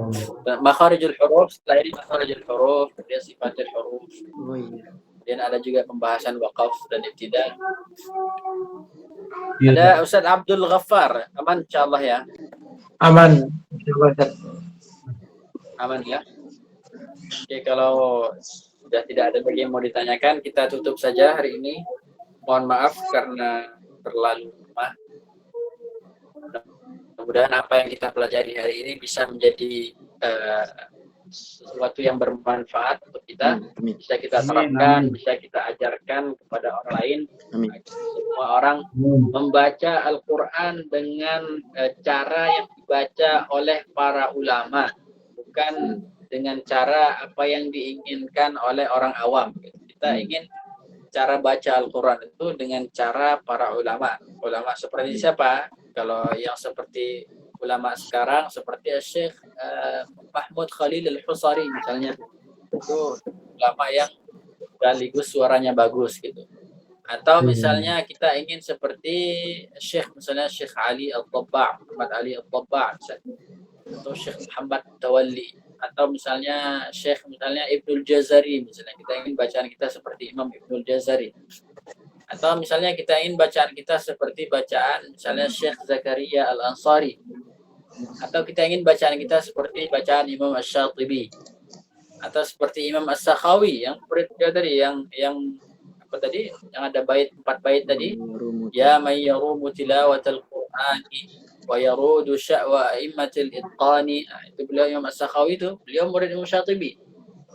Makharijul huruf, setelah ini makharijul huruf, kemudian sifatul huruf. Oh iya. Kemudian ada juga pembahasan waqaf dan ibtida. Ya, Ada Ustaz Abdul Ghaffar, aman insyaallah ya. Aman. Aman ya. Oke, kalau sudah tidak ada lagi yang mau ditanyakan, kita tutup saja hari ini. Mohon maaf karena terlalu lemah. Mudah-mudahan apa yang kita pelajari hari ini bisa menjadi sesuatu yang bermanfaat untuk kita, bisa kita terapkan, bisa kita ajarkan kepada orang lain. Semua orang membaca Al-Quran dengan cara yang dibaca oleh para ulama, bukan dengan cara apa yang diinginkan oleh orang awam. Kita ingin cara baca Al-Quran itu dengan cara para ulama. Ulama seperti siapa? Kalau yang seperti ulama sekarang seperti Syekh Mahmud Khalil Al-Husari misalnya, itu ulama yang sekaligus suaranya bagus gitu. Atau misalnya kita ingin seperti Syekh, misalnya Syekh Ali Al-Tabba', Muhammad Ali Al-Tabba', atau Syekh Muhammad Tawalli, atau misalnya Syekh misalnya Ibnul Jazari, misalnya kita ingin bacaan kita seperti Imam Ibnul Jazari. Atau misalnya kita ingin bacaan kita seperti bacaan misalnya Syekh Zakaria Al-Ansari. Atau kita ingin bacaan kita seperti bacaan Imam Asy-Syatibi. Atau seperti Imam As-Sakhawi yang tadi yang apa tadi? Yang ada bait 4 bait tadi. Ya may yarumu tilawatal Qur'ani wa yarudu sya'wa a'immatil itqani. Itu beliau Imam As-Sakhawi itu, beliau murid Imam Syatibi.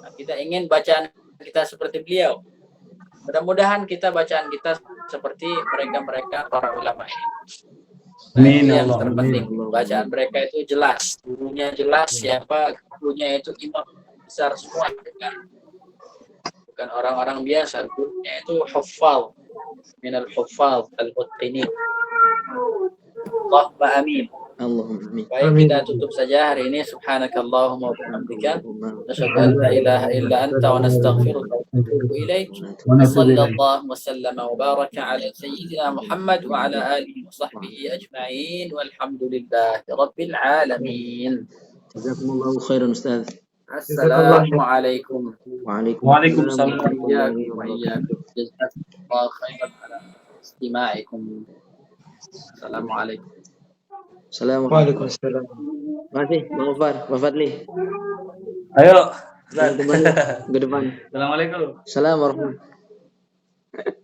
Nah, kita ingin bacaan kita seperti beliau. Mudah-mudahan kita bacaan kita seperti mereka-mereka para ulama ini. Amin, Yang Allah. terpenting bacaan mereka itu jelas, gurunya jelas, siapa gurunya itu imam besar semua, bukan orang-orang biasa. Gurunya itu huffaz, minal huffaz al-mutqinin. Allahumma amin. Allahumma amin. Baik, kita tutup saja hari ini. Subhanakallahumma wa bihamdika, nasyhadu an la ilaha illa anta wa nastaghfiruka wa natubu ilaik. Sallallahu wa sallama wa baraka ala sayyidina Muhammad wa ala alihi wa sahbihi ajma'in walhamdulillahi rabbil alamin. Jazakumullahu khairan Ustaz. Assalamualaikum. Waalaikumsalam. Iyyakum wa iyyakum. Jazakumullahu khairan ala istima'ikum. Assalamualaikum. Assalamualaikum. Waalaikumsalam. Masih Bang Gofar, Bang Fadli. Ayo. Teman ke depan. Assalamualaikum. Assalamualaikum warahmatullahi